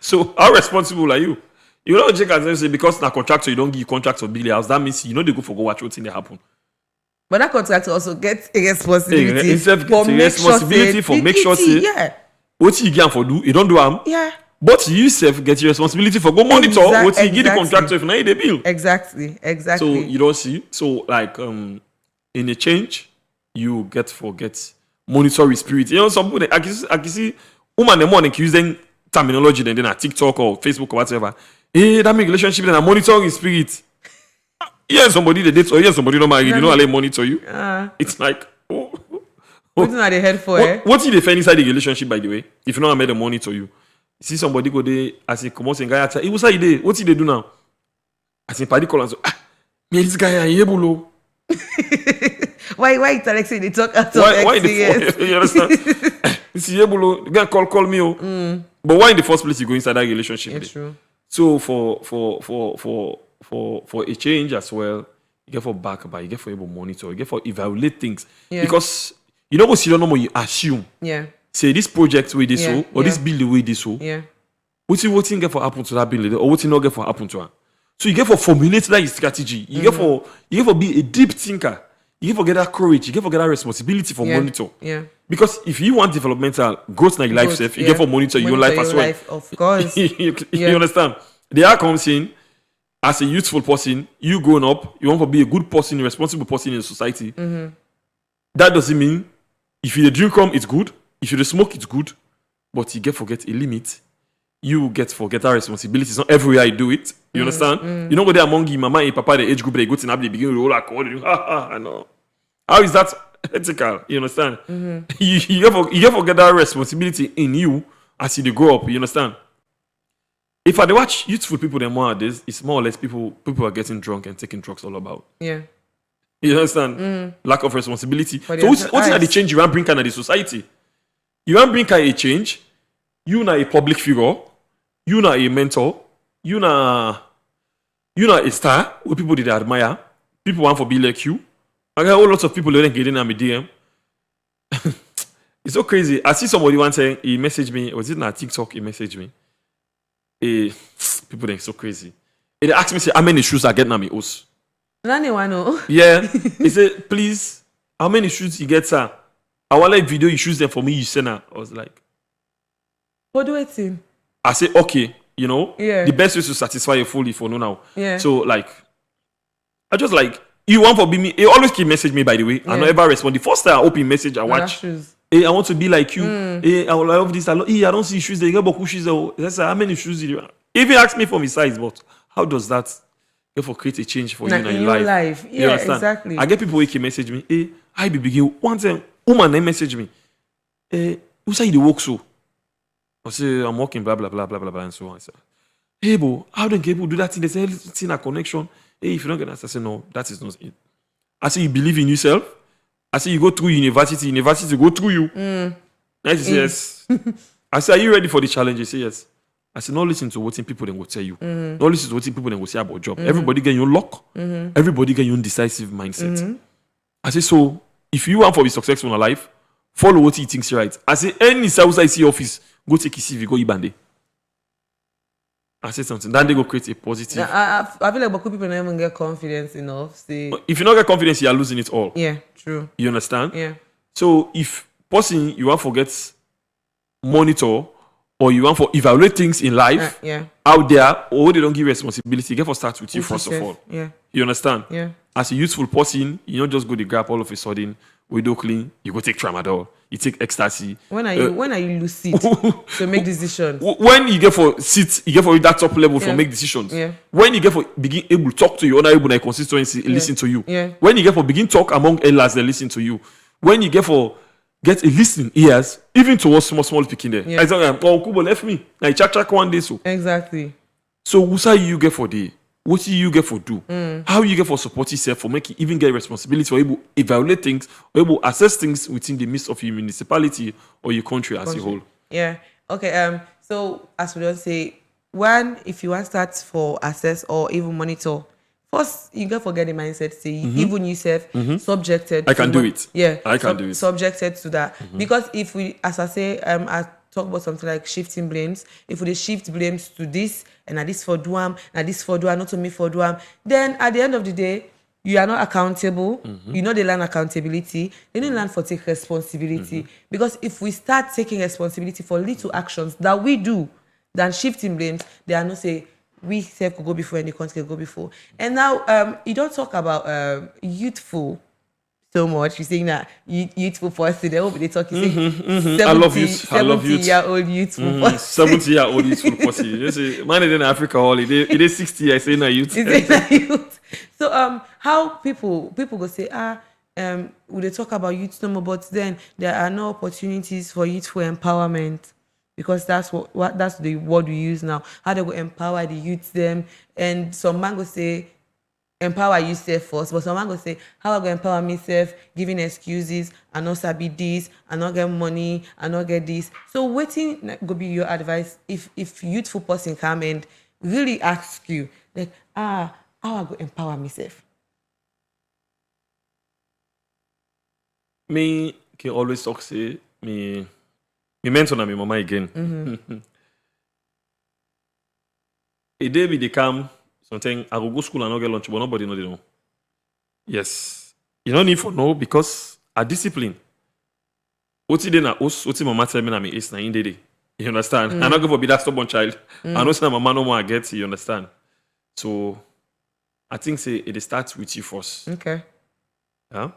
So how responsible are you? You don't check and say because na contractor you don't give contract for build a house. That means you know they go for go watch what's in there happen. But that contractor also gets a responsibility. For make sure say what you get for do, you don't do them. Yeah. But you self get your responsibility for go monitor what you give the contractor if now they bill. Exactly. So you don't see. So like in a change, you get monitor with spirit. You know, some people I can see woman the morning using terminology then a TikTok or Facebook or whatever. Hey, that make relationship then a monitor with spirit. Yeah, somebody they date or yeah, somebody don't marry. You know, I monitor you. It's like what's not the head for? What if they find inside the relationship, by the way? If you know I made a monitor you. See somebody go there as a commotion guy outside. What's that day? What did they do now? As a party call and so me this guy is able. Why Alex they talk out of why the you understand? This is able. The guy call me. But why in the first place you go inside that relationship? It's true. So for a change as well, you get for back by, you get for able monitor, you get for evaluate things. Yeah. Because you don't go see no more you assume. Yeah. Say this project way this so or this building way this so. Yeah. What you get for happen to that building or what you not get for happen to her. So you get for formulate that strategy. You get for be a deep thinker. You get for get that courage. You get for get that responsibility for monitor. Yeah. Because if you want developmental growth in your life, you get for monitor your life as well. Of course. you understand? They are comes in as a youthful person, you growing up, you want to be a good person, a responsible person in the society. That doesn't mean if you drink rum, it's good. If you smoke, it's good. But you get forget a limit. You get forget our responsibility. It's not everywhere I do it. You understand? You don't go there among your mama and papa, the age group, they go to the beginning, roll like, I know. How is that ethical? You understand? You get forget that responsibility in you as you grow up. You understand? If I watch youthful people then nowadays, it's more or less people are getting drunk and taking drugs all about. Yeah. You understand? Lack of responsibility. So what's the change you want to bring in the society? You want to bring a change, you not a public figure, you not a mentor, you not a star where people did admire, people want to be like you. I got a lot of people that get in on my DM. It's so crazy. I see somebody one saying he messaged me, was it on TikTok? He messaged me. People think so crazy. They asked me, say, how many shoes I get now me house? Yeah. He said, please, how many shoes you get, sir? I want like video you choose them for me, you send her. I was like, what do I think? I say, okay, you know, the best way to satisfy you fully for no now. Yeah. So like, I just like, you want for be me, he always keep message me by the way. I don't ever respond. The first time I open message, I watch. Hey, I want to be like you. Hey, I love this. I don't see shoes. They get beaucoup shoes. That's how many shoes do you have? Even ask me for my size, but how does that for create a change for you in your life? Yeah, you understand? Exactly. I get people who can message me. Hey, I be begin one time. Woman, they message me. Hey, who say you work so? I say I'm working, blah blah blah blah blah blah, and so on. I say, hey, bro, how do people do that thing? They say it's in a connection. Hey, if you don't get that, I say no, that is not it. I say you believe in yourself. I say you go through university go through you. I say yes. I say, are you ready for the challenge? He say yes. I say, not listen to what people then will tell you. Not listen to what people then will say about job. Everybody get your luck. Everybody get your indecisive mindset. I say, so if you want to be successful in life, follow what he thinks right. I say, any South IC office, go take his CV, go Ibande. I say something. Then they go create a positive. I feel like but people don't even get confidence enough. See, If you don't get confidence, you are losing it all. yeah, true. You understand? Yeah. So if person you want forget monitor or you want for evaluate things in life Yeah. out there, or they don't give responsibility, get for start with you first of all. Yeah. You understand? Yeah. As a useful person, you don't just go to grab all of a sudden. We do clean. You go take tramadol. You take ecstasy. When are you lucid to make decisions? When you get for sit, you get for that top level for make decisions. Yeah. When you get for begin able to talk to your honorable in constituency, listen to you. Yeah. When you get for begin talk among elders, they listen to you. When you get for get a listening ears, even towards small picking there. Yeah. I say, oh, Kubo left me. Now check one day so. Exactly. So what's you get for day? What do you get for do? How you get for support yourself for making even get responsibility for able evaluate things or able assess things within the midst of your municipality or your country as a whole. Yeah. Okay. So as we don't say, one, if you want to start for assess or even monitor, first you get forget the mindset. Say even yourself subjected. I can do it. Yeah. I can do it. Subjected to that because if we, as I say, I talk about something like shifting blames. If we shift blames to this and this for Duam, and this for Duam, not to me for Duam, then at the end of the day, you are not accountable. You know they learn accountability. They don't learn for take responsibility. Because if we start taking responsibility for little actions that we do, than shifting blames, they are not say we self could go before and the country could go before. And now you don't talk about youthful so much. You're saying that youthful person. They hope they talk. You say I love youth. I love youth. 70-year-old youthful person. 70-year-old youthful person. You say, man, in Africa holiday. It is 60. I say na youth. Is it youth? So how people go say we they talk about youth no more, but then there are no opportunities for youthful empowerment because that's what that's the word we use now. How they go empower the youth them, and some man go say empower yourself first, but some man go say how I go empower myself, giving excuses, I not sabi this, I not get money, I not get this. So waiting go be your advice if youthful person come and really ask you like how I go empower myself. Me can always talk say me mentor na me mama again. A day me they come something I go school and not get lunch, but nobody know they know. Yes. You don't need for know because a discipline. What you na us, what mama tell me na me is na in day. You understand? I'm not going to be that stubborn child. I know say mama no more get, you understand? So I think say it starts with you first. Okay. Yeah.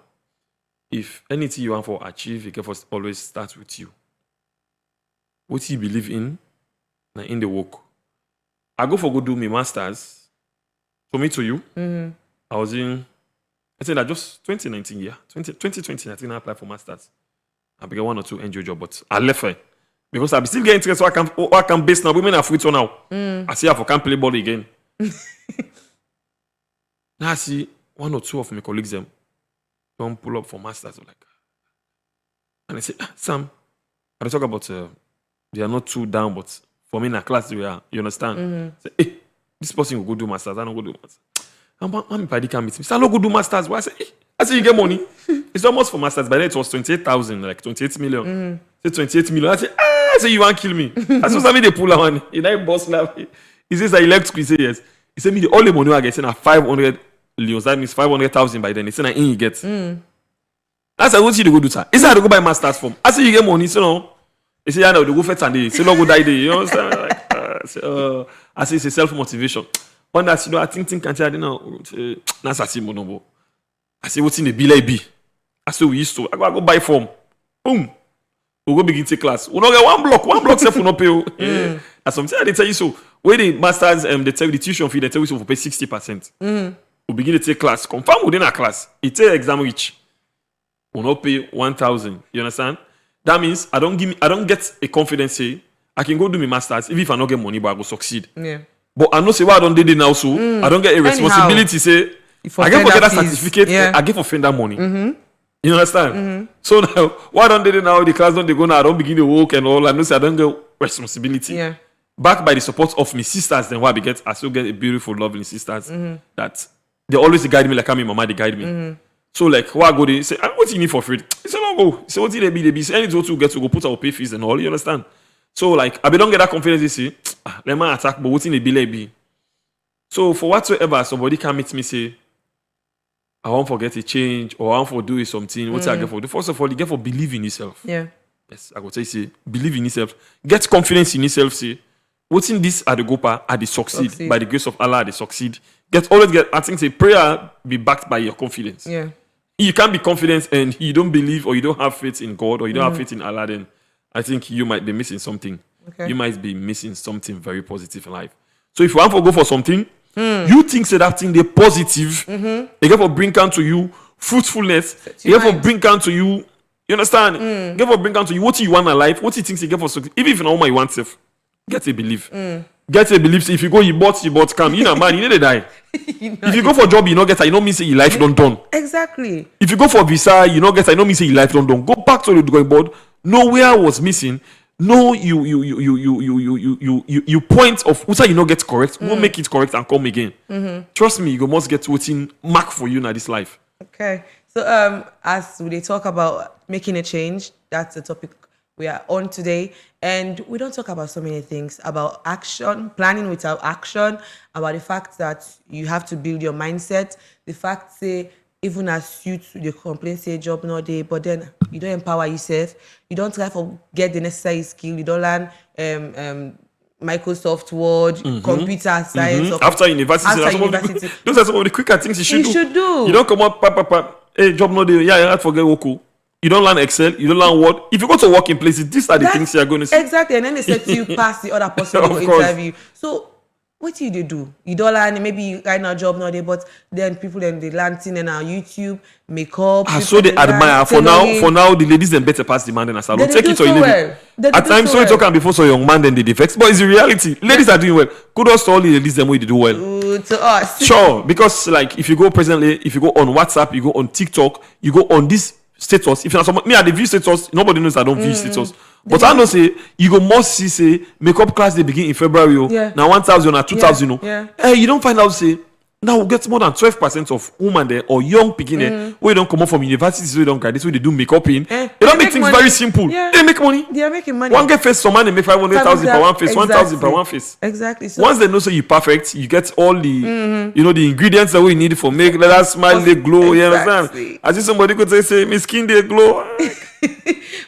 If anything you want for achieve, it can first always start with you. What you believe in the work. I go do my masters. To me to you, I was in, I think that just 2019 year, 2020, I think I applied for masters. I began 1 or 2 NGO job, but I left it because I be still getting interest. So I can base now. Women are free to now. I see I can't play ball again. Now I see 1 or 2 of my colleagues them don't pull up for masters. I'm like, and I say, Sam, I talk about they are not too down, but for me in a class we are. You understand? Say, hey, this person will go do masters. I don't go do masters. And my party can meet me. Say, I don't go do masters. Why? I say, hey. I say, you get money. It's almost for masters. By then it was 28,000, like 28 million. Say 28 million. I say, you want to kill me? I saw somebody they pull out money. He like boss now. He says, I electric. He says, yes. He said, me the only money I get is 500 leons. That means 500,000 by then. He said, he gets. I said, what you go do, sir? He said, I go buy masters form. I said, you get money. So no. He said, yeah, no, they go first and they say, no, go die there. You understand? Like, I say, it's a self-motivation. One that, I think can't I know. That's a simple number. I say, what's in the bill I be? I say, we used to. I go buy form. Boom. We go begin to class. We don't get one block self will not pay. That's something they tell you so. When the masters, they tell you the tuition fee, they tell you so for pay 60%. We begin to take class. Confirm within our class. It take exam reach. We not pay 1,000. You understand? That means I don't get a confidence say I can go do my masters if I don't get money, but I go succeed. Yeah. But I know say what I don't do now, so I don't get a responsibility. Say I get for get that certificate. Yeah. I get for fender money. You understand? So now what I don't do now, the class don't they go now. I don't begin to work and all. I know say I don't get responsibility. Yeah. Backed by the support of my sisters, then what I get, I still get a beautiful, lovely sisters that they always guide me like I'm my mama. They guide me. So like what I go they say, what you need for free? He said, no go. He said, what did they be? They be say anything to get to go put our pay fees and all. You understand? So like I don't get that confidence. You see, let me attack, but what's in the belay be? So for whatsoever, somebody can meet me say, I want to get a change or I want to do something. What's I get for? First of all, you get for believe in yourself. Yeah. Yes, I would say believe in yourself. Get confidence in yourself. Say, what's in this at the gopa at the succeed by the grace of Allah. They succeed. Always get. I think say prayer be backed by your confidence. Yeah. You can't be confident and you don't believe or you don't have faith in God or you don't have faith in Allah. Then I think you might be missing something. Okay. You might be missing something very positive in life. So if you want to go for something, you think say that thing they're positive, they get for bring down to you fruitfulness, they get for bring down to you, you understand? Get for bring down to you what you want in life, what you think you get for success. Even if you know what you want self, get a belief. Get a belief. If you go, you bought come. You know, man, you need to die. If you go for job, you not get it. You don't mean say your life don't done. Exactly. If you go for visa, you not get it. You don't mean say your life don't done. Go back to the drawing board. Know where was missing. No, you point of who say you not get correct. We'll make it correct and come again. Trust me, you must get what's in mark for you in this life. Okay. So as we talk about making a change, that's the topic we are on today. And we don't talk about so many things, about action, planning without action, about the fact that you have to build your mindset, the fact say even as you complain say job no day, but then you don't empower yourself, you don't try to get the necessary skill, you don't learn Microsoft Word, computer science. After university. Those are some of the quicker things you should do. You don't come up, hey, job no day, yeah, I forget Woku. You don't learn Excel, you don't learn Word. If you go to working places, these are the things you are going to see. Exactly, and then they set you past the other person in your interview. So what do? You don't learn, maybe right now job nowadays, but then people then they learn things on our YouTube, makeup. So they admire. For now, the ladies then better pass the man than a salon. Take it or you leave it. At times, so talking before so young man then they defect, but it's the reality. Ladies are doing well. Kudos to all the ladies them way they do well. To us, sure, because like if you go presently, if you go on WhatsApp, you go on TikTok, you go on this status. If you're not me, I view status. Nobody knows I don't view status. But I know say you go must see say makeup class they begin in February. Now 1,000 or 2,000. You don't find out say now we get more than 12% of women there or young people there where you don't come up from universities, so you don't graduate, so they do makeup in. They don't make things money. Very simple. They make money. They are making money. One get face some man they make 500,000 per one face, 1,000 per one face. Exactly. So once they know so you perfect, you get all the you know the ingredients that we need for make let us smile, they glow. You understand? As if somebody could say, "My skin they glow."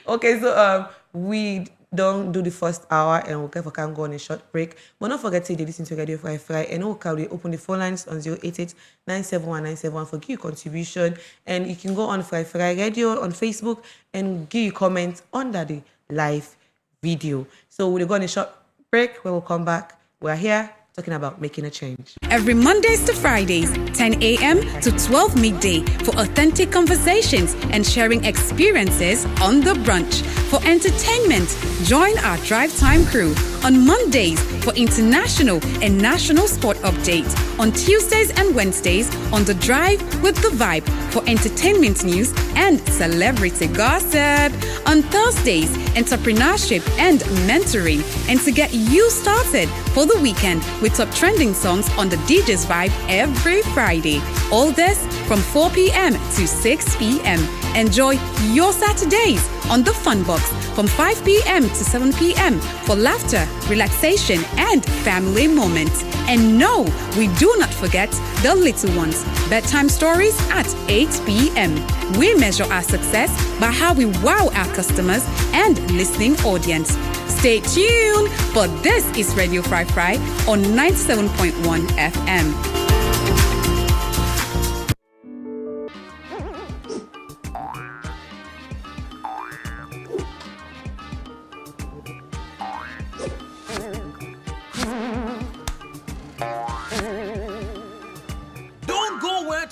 Okay, so we don't do the first hour and we can go on a short break. But don't forget to listen to Radio Fry Fry and we can open the phone lines on 088-971-971 for give you contribution. And you can go on Fry Fry Radio on Facebook and give you comments under the live video. So we'll go on a short break. When we'll come back, we're here talking about making a change. Every Mondays to Fridays, 10 a.m. to 12 midday for authentic conversations and sharing experiences on The Brunch. For entertainment, join our Drive Time crew. On Mondays for international and national sport updates. On Tuesdays and Wednesdays on The Drive with The Vibe for entertainment news and celebrity gossip. On Thursdays, entrepreneurship and mentoring. And to get you started for the weekend with top trending songs on the DJ's Vibe every Friday. All this from 4 p.m. to 6 p.m. Enjoy your Saturdays on the Fun Box from 5 p.m. to 7 p.m. for laughter, relaxation, and family moments. And no, we do not forget the little ones. Bedtime stories at 8 p.m. We measure our success by how we wow our customers and listening audience. Stay tuned, but this is Radio Fry Fry on 97.1 FM.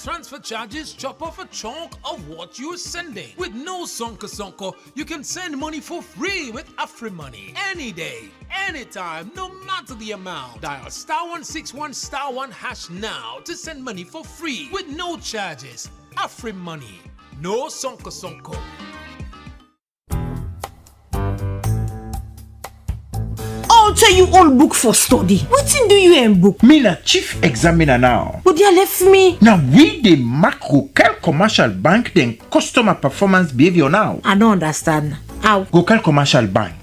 Transfer charges chop off a chunk of what you're sending. With no sonko, you can send money for free with AfriMoney any day, anytime, no matter the amount. Dial *161*1# now to send money for free with no charges. AfriMoney, no sonko. Tell you all book for study. Wetin do you in book? Me na chief examiner now. But they left me. Now we the macro commercial bank then customer performance behavior now. I don't understand. Ow. Local commercial bank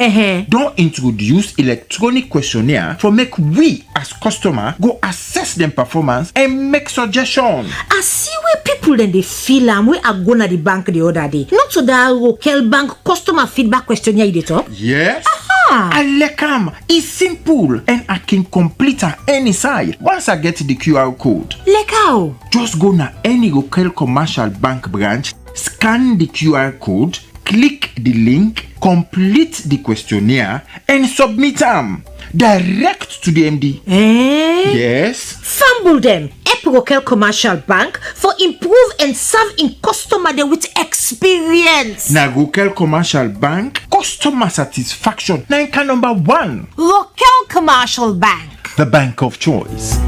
don't introduce electronic questionnaire for make we as customer go assess them performance and make suggestion. I see where people then they feel we are going to the bank the other day. Not to that local bank customer feedback questionnaire you dey talk. Yes. I like it's simple and I can complete at any side once I get the QR code. Like how? Just go na any local commercial bank branch, scan the QR code, click the link, complete the questionnaire, and submit them direct to the MD. Yes. Fumble them. Local commercial bank for improve and serve in customer there with experience. Na local commercial bank, customer satisfaction, na number 1. Local commercial bank, the bank of choice.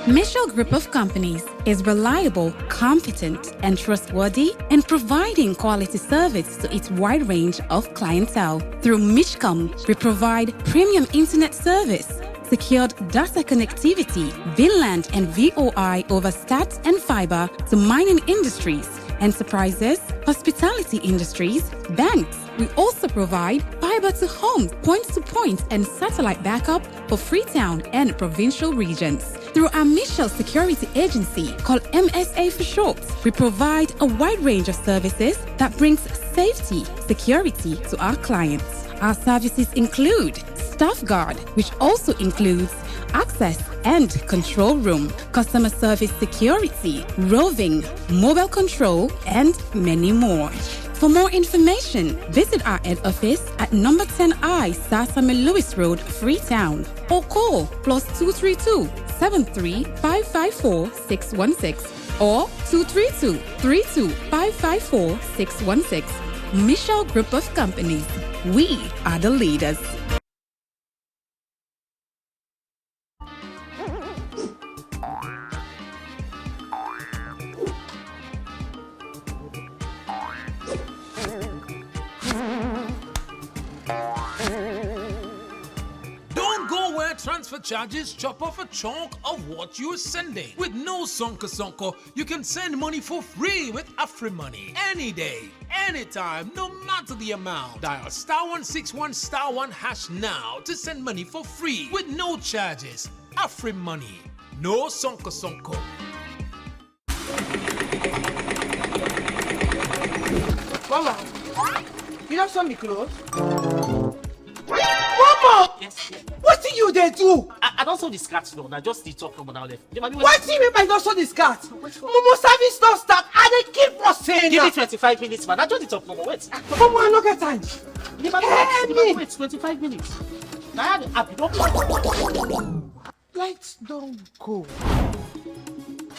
Mitchell Group of Companies is reliable, competent, and trustworthy in providing quality service to its wide range of clientele. Through Mitchcom, we provide premium internet service, secured data connectivity, VLAN and VOI over stats and fiber to mining industries, enterprises, hospitality industries, banks. We also provide fiber to home, point-to-point, and satellite backup for Freetown and provincial regions. Through our Mitchell Security Agency, called MSA for short, we provide a wide range of services that brings safety, security to our clients. Our services include Staff Guard, which also includes access and control room, customer service security, roving, mobile control, and many more. For more information, visit our head office at number 10I Sasame Lewis Road, Freetown, or call +232 73 554 616 or 232 32 554 616. Mitchell Group of Companies. We are the leaders. Don't go where transfer charges chop off a chunk of what you're sending. With no sonko, you can send money for free with AfriMoney any day, anytime, no matter the amount. Dial *161*1# now to send money for free with no charges. AfriMoney, no sonko. Mama, you don't sew me clothes? Mama! Yes. What do you they do? I don't sew the skirts no, I just the top from now left. What do you mean by don't sew the skirt? Momo service don't start and they keep on saying Give me that. 25 minutes, man. I just the top number. Wait. Mama, I don't get time. Wait, 25 minutes. Now I have the app. Don't. Lights don't go.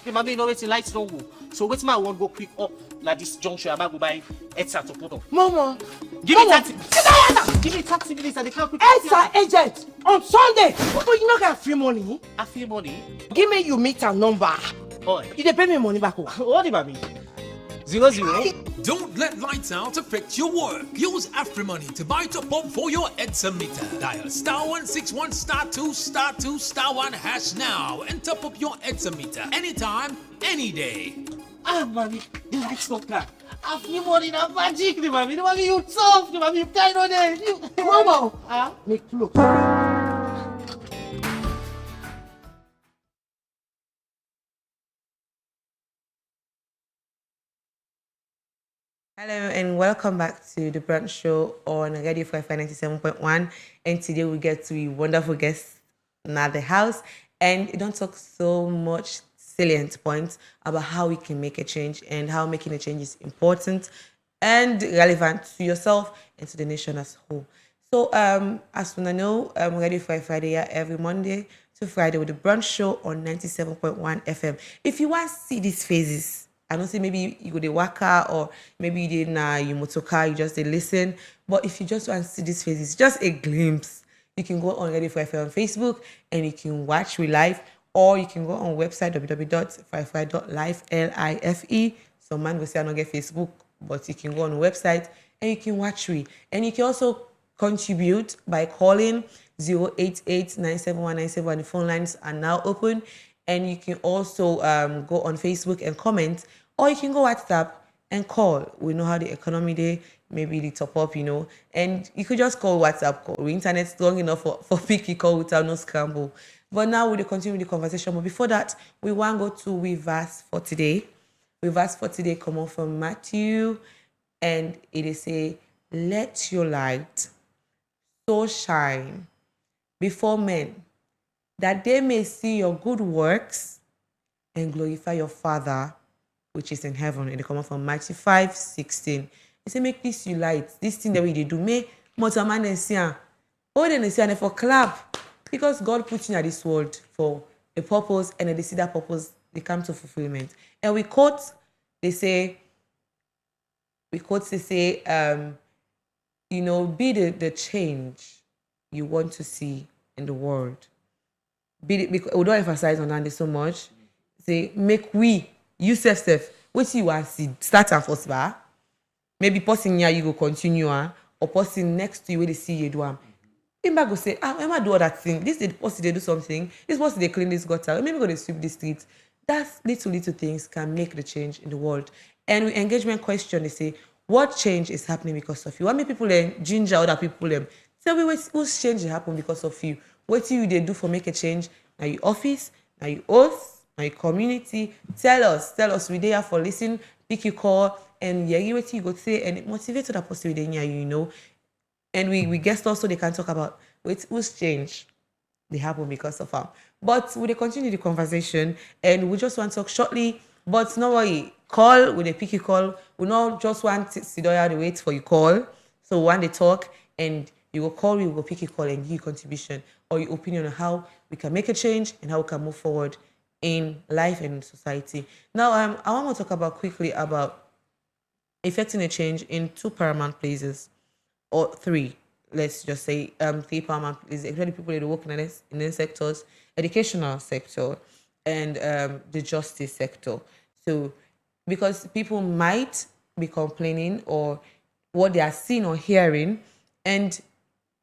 Okay, mommy, no waiting, lights don't go. So wait, my one go quick up like this junction. I'm going to buy headset to put on. Mama, Give me Mama, 30. Give me 30 minutes and they can't quick. Edsa agent on Sunday. But you not get free money. I feel money. Give me your meter number. Oh, You dey pay me money back. what did mommy? 00. Don't let lights out affect your work. Use AfriMoney to buy top up for your EDSA meter. Dial *161*2*2*1# now and top up your EDSA meter anytime, any day. Ah, mommy, the lights not clear. I feel money now magic, the mommy. The mommy, you tough. The mommy, you kind of there. Mama, Ah, make clothes. Hello and welcome back to the Brunch Show on Radio 9597.1. And today we get to a wonderful guest in the house, and we don't talk so much salient points about how we can make a change and how making a change is important and relevant to yourself and to the nation as a whole. So as we know, Radio 5 Friday here every Monday to Friday with the Brunch Show on 97.1 FM. If you want to see these phases, I don't say maybe you go to waka or maybe you did you motorcar, you just listen. But if you just want to see these faces, just a glimpse, you can go on Radio 5 on Facebook and you can watch we live, or you can go on website www.55.life, LIFE. Some man will say I don't get Facebook, but you can go on the website and you can watch we. And you can also contribute by calling 088-971-971. The phone lines are now open. And you can also go on Facebook and comment, or you can go WhatsApp and call. We know how the economy day, maybe the top up, and you could just call WhatsApp call. The internet strong enough for picky call without no scramble. But now we continue the conversation. But before that, we want to go to we verse for today. We verse for today come on from Matthew, and it is say, let your light so shine before men, that they may see your good works and glorify your Father which is in heaven. And they come out from Matthew 5:16. He said, make this you light. This thing that we do, may man and see. Oh, then they say for clap. Because God put you in this world for a purpose, and they see that purpose, they come to fulfillment. And we quote, they say, be the change you want to see in the world. We don't emphasize on that so much. Say, make we, you self, what you want to see, start and first bar. Maybe person here you go continue, or person next to you where they see you do. Emma go say, Emma do all that thing. This is person they do something. This person they clean this gutter. Maybe go to sweep the streets. That's little things can make the change in the world. And with engagement question, they say, what change is happening because of you? What many people ginger other people tell me whose change happen because of you? What do they do for make a change? Now your office, now your host, now your community. Tell us. We there for listen, pick your call, and what you go say, and motivate other person within you, And we guess also they can talk about whose change they happen because of them. But we continue the conversation, and we just want to talk shortly. But no worry, call with a picky call. We not just want to sit there and wait for your call. So when they talk, and you will call, we will pick a call and give you contribution or your opinion on how we can make a change and how we can move forward in life and in society. Now, I want to talk quickly about effecting a change in two paramount places. Or three, let's just say 3 paramount is actually people that work in the sectors, educational sector and the justice sector. So because people might be complaining or what they are seeing or hearing, and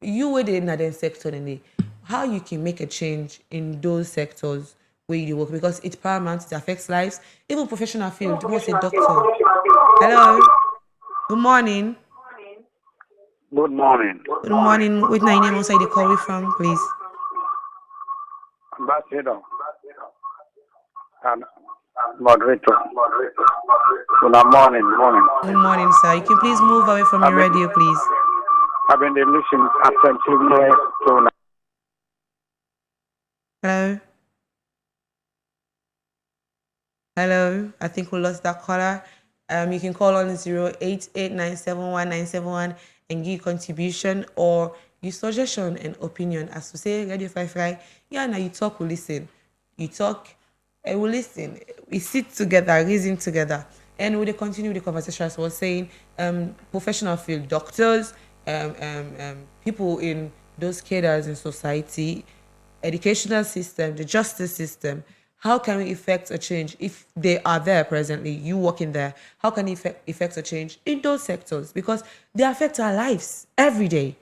you within that sector, and how you can make a change in those sectors where you work, because it's paramount, it affects lives, even professional field. What's a doctor? Hello, good morning. Good morning. Good morning. With my name, also, the call we from, please. Ambassador and moderator. Good morning. Good morning, sir. You can please move away from your radio, please. I've been listening attentively to. Hello. I think we lost that caller. You can call on 088971971 and give contribution or your suggestion and opinion. As to say, Radio 5 Fry, now you talk, we listen. You talk, and we listen. We sit together, reason together. And we continue the conversation, as I was saying, professional field, doctors, people in those cadres in society, educational system, the justice system. How can we effect a change if they are there presently, you working there? How can you effect a change in those sectors? Because they affect our lives every day.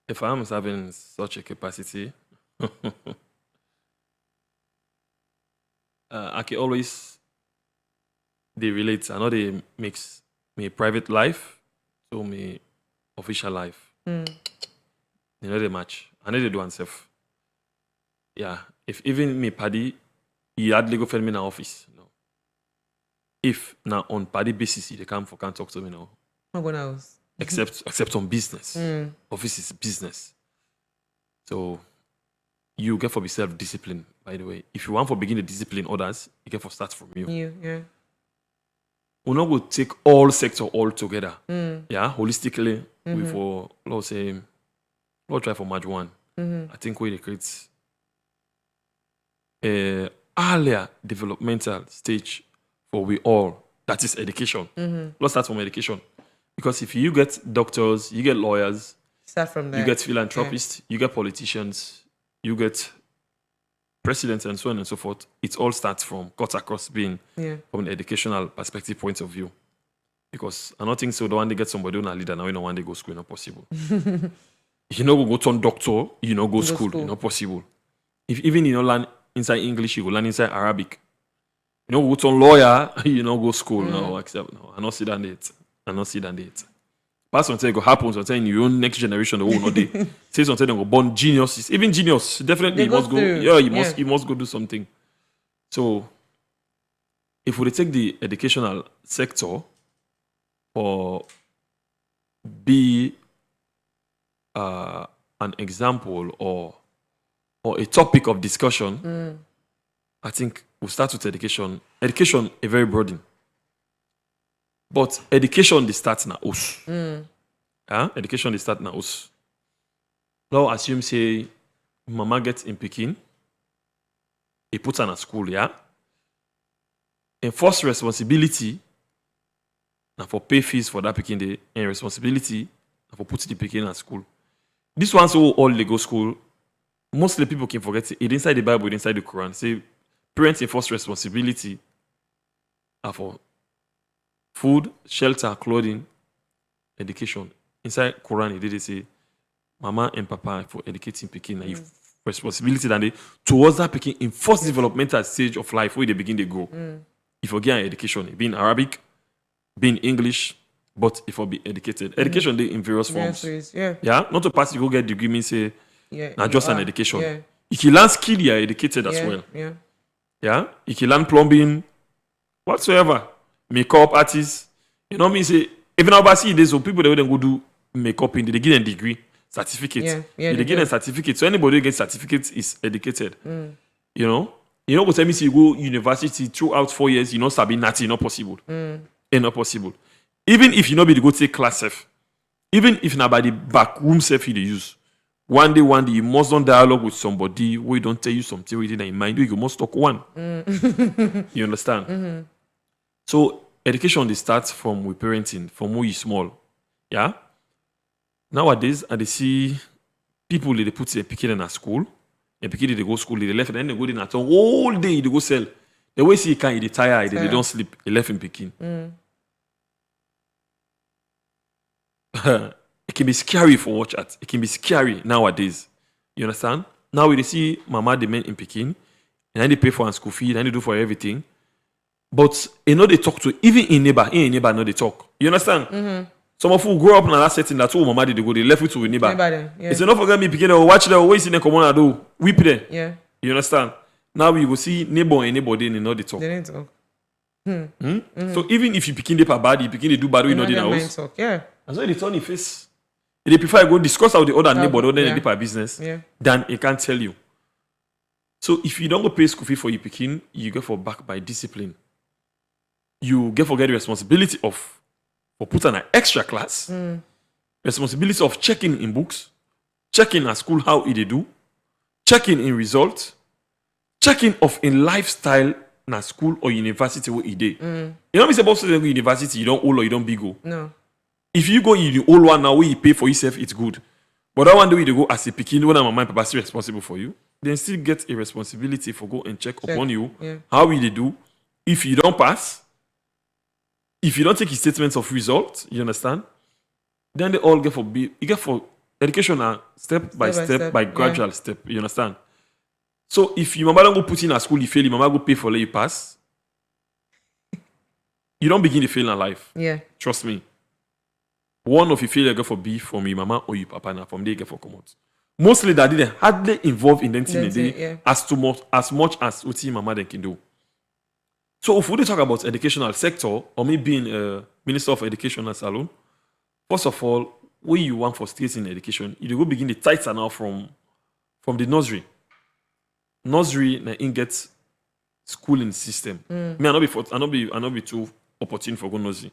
If I'm having such a capacity, I can always relate. I know they mix me private life to me official life. You know they match. I know they do self. Yeah. If even me paddy, he hardly go find me in the office. No. If now on paddy basis they can't talk to me now. Except on business. Office is business. So you get for be self-discipline, by the way. If you want for begin to discipline others, you get for start from you. We're not going to take all sector all together. Yeah, holistically, we for let's say we'll try for match one. I think we create a earlier developmental stage for we all. That is education. Let's start from education. Because if you get doctors, you get lawyers, start from there. You get philanthropists, you get politicians, you get presidents and so on and so forth. It all starts from cut across being from an educational perspective point of view. Because I don't think so the one they get somebody on a leader now, one day go school, not possible. You know, go turn doctor, go school, not possible. If even learn inside English, you go learn inside Arabic. You know, go to lawyer, you know, go school. No, accept. No, I not see that date. I not see that date. But something go happen, something in your own next generation, the whole not day. Say something they go born geniuses. Even genius, definitely They must go. through. Yeah, you must go do something. So if we take the educational sector or be an example or a topic of discussion, I think we'll start with education. Education is very broadening. But education, they start na us. Education, they start na us. Now, assume, say, mama gets in Pekin, he puts her in a school, yeah? And first responsibility, now for pay fees for that Pekin day, and responsibility, now for putting the Pekin in a school. This one, so all they go school, mostly people can forget it inside the Bible, it's inside the Quran. Say, parents' first responsibility are for food, shelter, clothing, education. Inside Quran, it did say, Mama and Papa for educating Pekin. And if responsibility that they towards that Pekin in first developmental stage of life where they begin to grow. If you get education, it being Arabic, being English, but if you be educated. Education they in various forms. Yeah. Yeah, not to pass you go get degree means say not just an education. Yeah. If you learn skill, you're educated as well. Yeah. Yeah, if you learn plumbing, whatsoever, makeup artists, you know what I mean? Say even overseas there's some people that wouldn't go do makeup in they give them degree, certificate. They give them certificate. So anybody who gets certificates is educated. You know go tell me say you go university throughout 4 years, you know sabi nothing, not possible. Not possible. Even if you not be to go take class self, even if not by the back room self you dey use. One day, you must don't dialogue with somebody who don't tell you something within in mind. You must talk one. You understand? So education they start from with parenting, from when you small. Yeah. Nowadays, I see people they put their pikin in a school, and pikin they go school, they left, and then they go in at all day they go sell. The way see can they tired, they don't sleep, they left in pikin. It can be scary for watch at. It can be scary nowadays. You understand? Now we see mama the men in Pekin, and then they pay for school fee, and then they do for everything. But you know they talk to even in neighbor know they talk. You understand? Some of you grow up in that setting that mama did they go, they left it to a neighbor. It's enough for me Pekin, they watch them, always in the common and do weep them. Yeah. You understand? Now we go see neighbor and neighbor they know they talk. They didn't talk. So even if you Pekin they bad, you Pekin they do bad, we know they house. Yeah. That's why they turn in face. They prefer go discuss how the other neighbor then they do business than he can't tell you. So if you don't go pay school fee for your Pekin, you get for back by discipline. You get for get the responsibility of for putting an extra class, responsibility of checking in books, checking at school how they do, checking in results, checking of in lifestyle na school or university where it dey. You know me say about university, you don't old or you don't big go. No. If you go in the old one now where you pay for yourself, it's good. But that one day you go as a Pekin when my mama and papa still responsible for you, then still get a responsibility for go and check upon you how will they do. If you don't pass, if you don't take his statements of results, you understand? Then they all get for you get for education step by step, by gradual step. You understand? So if your mama don't go put in a school, you fail, your mama go pay for let you pass. You don't begin to fail in life. Yeah. Trust me. One of you failure get for B from your mama or your papa now from there get for come out. Mostly that didn't hardly involve in them in the day as much as what your mama then can do. So if we talk about educational sector or me being a minister of education at Salon, first of all, what you want for states in education, you go begin the tighter now from the nursery. Nursery na in get schooling system. Me I not be too opportune for go nursery.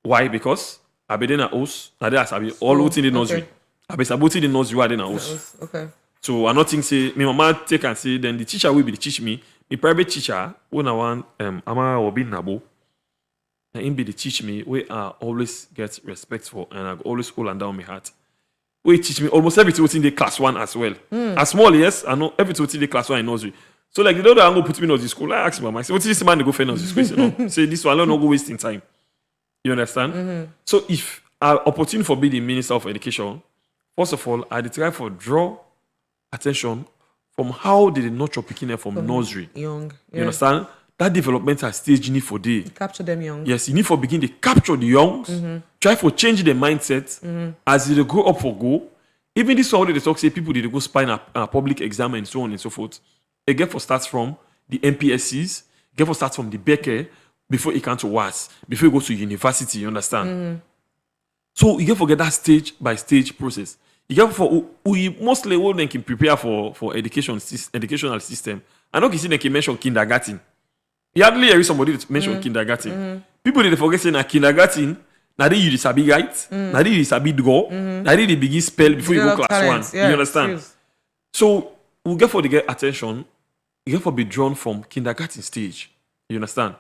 Why? Because I be na house, na there as I be all out in the nursery. I be about in the nursery where I na house. Okay. So I not think say me mama take and say then the teacher will be the teach me. The private teacher when I want AMARRAH or be nabo. And him be the teach me where I always get respect for and I always hold and down my heart. Where teach me almost everything within the class 1 as well. As small, yes, I know everything within the class 1 in nursery. So like the other I'm gonna put me in nursery school. I ask mama, I say, what is this man to go for nursery school? No. Say this one, I don't go wasting time. You understand? So if I opportunity for being the minister of education, first of all, I try for draw attention from how did they nurture picking from nursery. Young. You understand? That developmental stage you need for day. Capture them young. Yes, you need for begin to capture the youngs, try for change their mindset as they grow up for go. Even this one they talk say people did go spy a public exam and so on and so forth. Again for starts from the MPSCs, again for starts from the Becker before it can to WAS, before you go to university, you understand? So you get forget that stage by stage process. You get for we mostly what they can prepare for educational system. I know you see they can mention kindergarten. You hardly hear somebody that mention kindergarten. People they forget saying that kindergarten, now they use sabi right, now they use sabi go, now they begin spell before you go class 1. Yeah, you understand? serious. So we get for the get attention, you get for be drawn from kindergarten stage. You understand?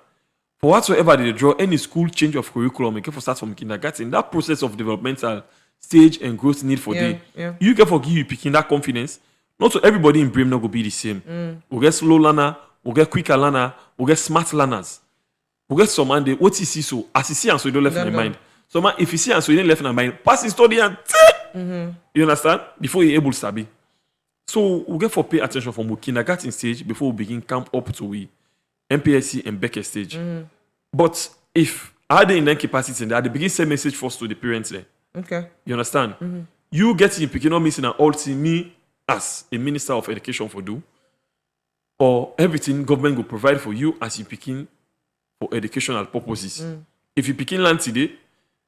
For whatsoever they draw any school change of curriculum, you get for start from kindergarten. That process of developmental stage and growth need for day. Yeah. You get for give you picking that confidence. Not so everybody in Brim not go be the same. We get slow learner, we get quicker learner, we get smart learners. We get some man they what you see so as you see and so you don't left in your mind. So man, if you see and so you don't left in your mind, pass the study and you understand? Before you're able to study. So we get for pay attention from kindergarten stage before we begin camp up to we MPSC and Becker stage. But if are they in that capacity and they begin send message first to the parents there. Okay. You understand? You get in picking up missing and all see me as a minister of education for do. Or everything government will provide for you as you picking for educational purposes. If you picking land today,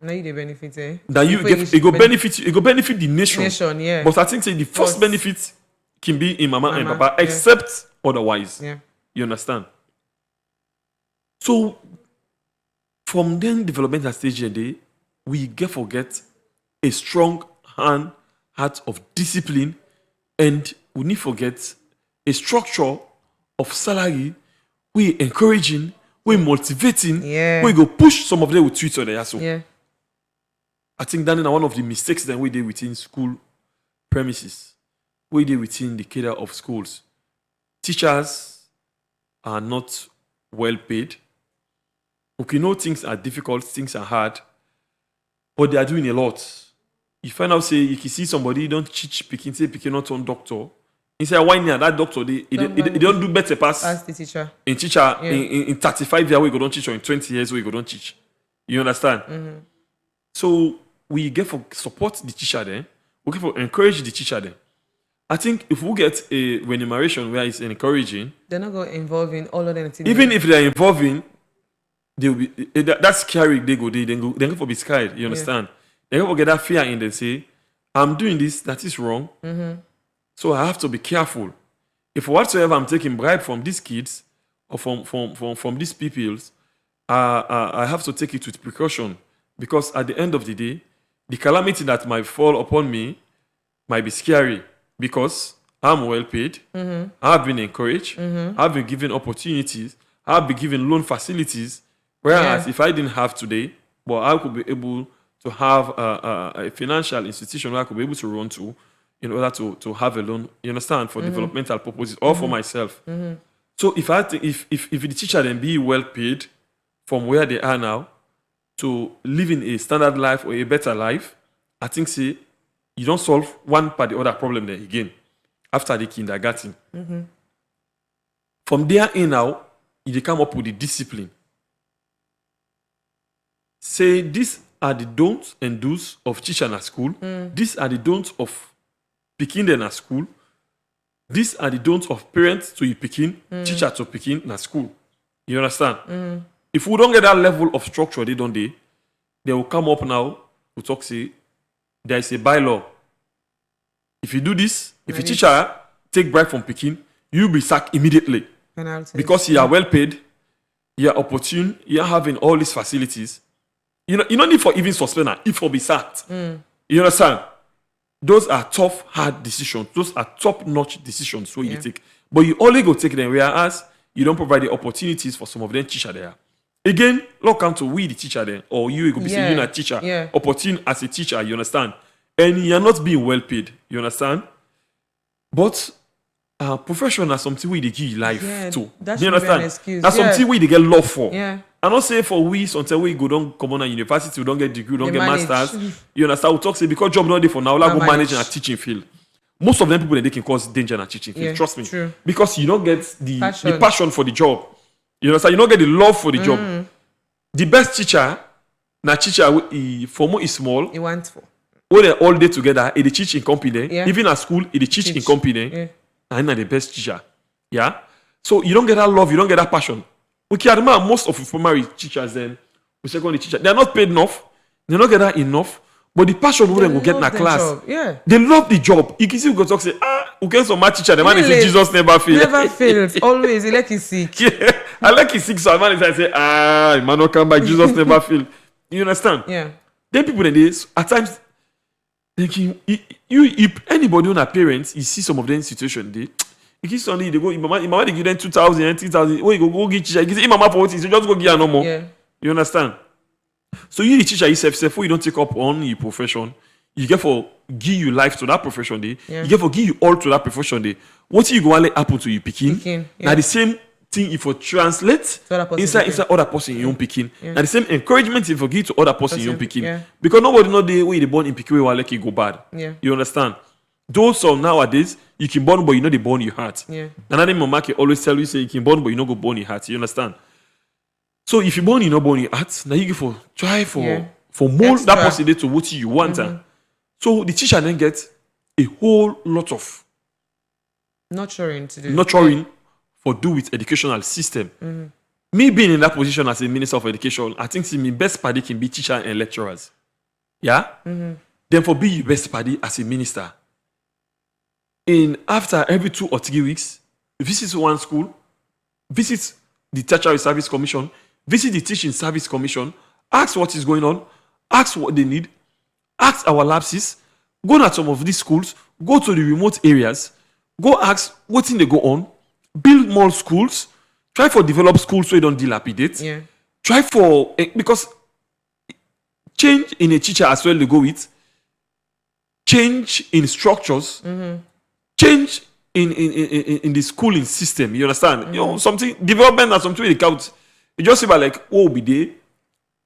now you the benefit, eh? that you get it go benefit you, it go benefit the nation. Yeah. But I think say the first benefit can be in mama and papa, except otherwise. Yeah. You understand? So from then developmental stage day, we forget a strong heart of discipline, and we need forget a structure of salary. We encouraging, we motivating, we go push some of them with tweets on there. So I think that is one of the mistakes that we did within school premises. We did within the cadre of schools. Teachers are not well paid. Okay, know things are difficult, things are hard, but they are doing a lot. You find out, say, you can see somebody don't teach picking, say picking not on doctor. He say, why not that doctor? They don't do better pass. As the teacher. In teacher, in 35 years, we go don't teach, or in 20 years, we go don't teach. You understand? So we get for support the teacher then. We get for encourage the teacher then. I think if we get a remuneration where it's encouraging, they're not going to involve in all of them. Even if they're involving, they will be that's scary. They go for be scared. You understand? They go get that fear in them. Say, I'm doing this. That is wrong. So I have to be careful. If whatsoever I'm taking bribe from these kids or from these peoples, I have to take it with precaution, because at the end of the day, the calamity that might fall upon me might be scary, because I'm well paid. I've been encouraged. I've been given opportunities. I've been given loan facilities. Whereas if I didn't have today, but I could be able to have a financial institution where I could be able to run to in order to have a loan, you understand, for developmental purposes or for myself. So if the teacher then be well paid from where they are now to living a standard life or a better life, I think say you don't solve one part the other problem there again after the kindergarten. From there in now, you come up with the discipline. Say these are the don'ts and do's of teaching at school. These are the don'ts of picking them at school. These are the don'ts of parents to you picking, teacher to picking at school. You understand? If we don't get that level of structure, they will come up now to talk, say, there is a bylaw. If you do this, if a teacher take bribe from picking, you'll be sacked immediately. Because you are well paid, you are opportune, you are having all these facilities. You don't need for even suspend if for be sacked. You understand? Those are tough, hard decisions. Those are top-notch decisions where you take. But you only go take them, whereas you don't provide the opportunities for some of them teacher there. Again, look come to we the teacher then, or you could be saying you're a teacher, opportune as a teacher, you understand? And you're not being well paid, you understand? But professional something we they give you life too. You understand? That's something we they get love for. I don't say for we until we go don't come on a university, we don't get degree, we don't get masters. You understand? We talk say because job not there for now, like go manage in a teaching field. most of them people they can cause danger in a teaching field. Yeah, Trust me. true. Because you don't get the Passion. passion for the job. You understand? You don't get the love for the job. The best teacher, na teacher for more is small. You want for. When they all day together, they teach in company. Yeah. Even at school, they teach in company. Yeah. And they're the best teacher. Yeah. So you don't get that love, you don't get that passion. We can admire most of the primary teachers then, we secondary teachers. They are not paid enough. They don't get that enough. But the passion we will get in a class. Job. Yeah. They love the job. You can see we go talk say, who can so much teacher? The man is say Jesus never fails. Never fails. Always. He like he's sick. Yeah. I like he's sick, so the man is like say, man don't come back, Jesus never fail. You understand? Yeah. Then people in this at times thinking if anybody on a parents, you see some of them situation they you suddenly they go, mama they give them 2,000, 3,000. Oh, you go give teacher. You say, mama for what? So just go give her no more. Yeah. You understand? So you the teacher yourself, you don't take up on your profession. You get for give you life to that profession day. Yeah. You get for give you all to that profession day. What you go and let happen to you picking? Yeah. Now the same thing if you translate inside other person in your own picking. Yeah. Now the same encouragement if you give to other person in your own picking. Yeah. Because nobody know the way they born in picking will let it go bad. Yeah. You understand? Those some nowadays you can born but you know they born your heart. Yeah. Another mama can always tell you say you can born but you know go born your heart. You understand? So if you born you know born your heart, now you go for try for mold Extra. that person to what you want. So the teacher then gets a whole lot of Nurturing to do. nurturing for do with educational system. Me being in that position as a minister of education, I think my best party can be teacher and lecturers. Yeah? Then for be your best party as a minister. In after every 2 or 3 weeks, visit one school, visit the tertiary service commission, visit the teaching service commission, ask what is going on, ask what they need, ask our lapses, go to some of these schools, go to the remote areas, go ask what thing they go on, build more schools, try for develop schools so you don't dilapidate. Yeah. Try for because change in a teacher as well they go with, change in structures, change in the schooling system. You understand? You know, something development and something they count. You just see about like be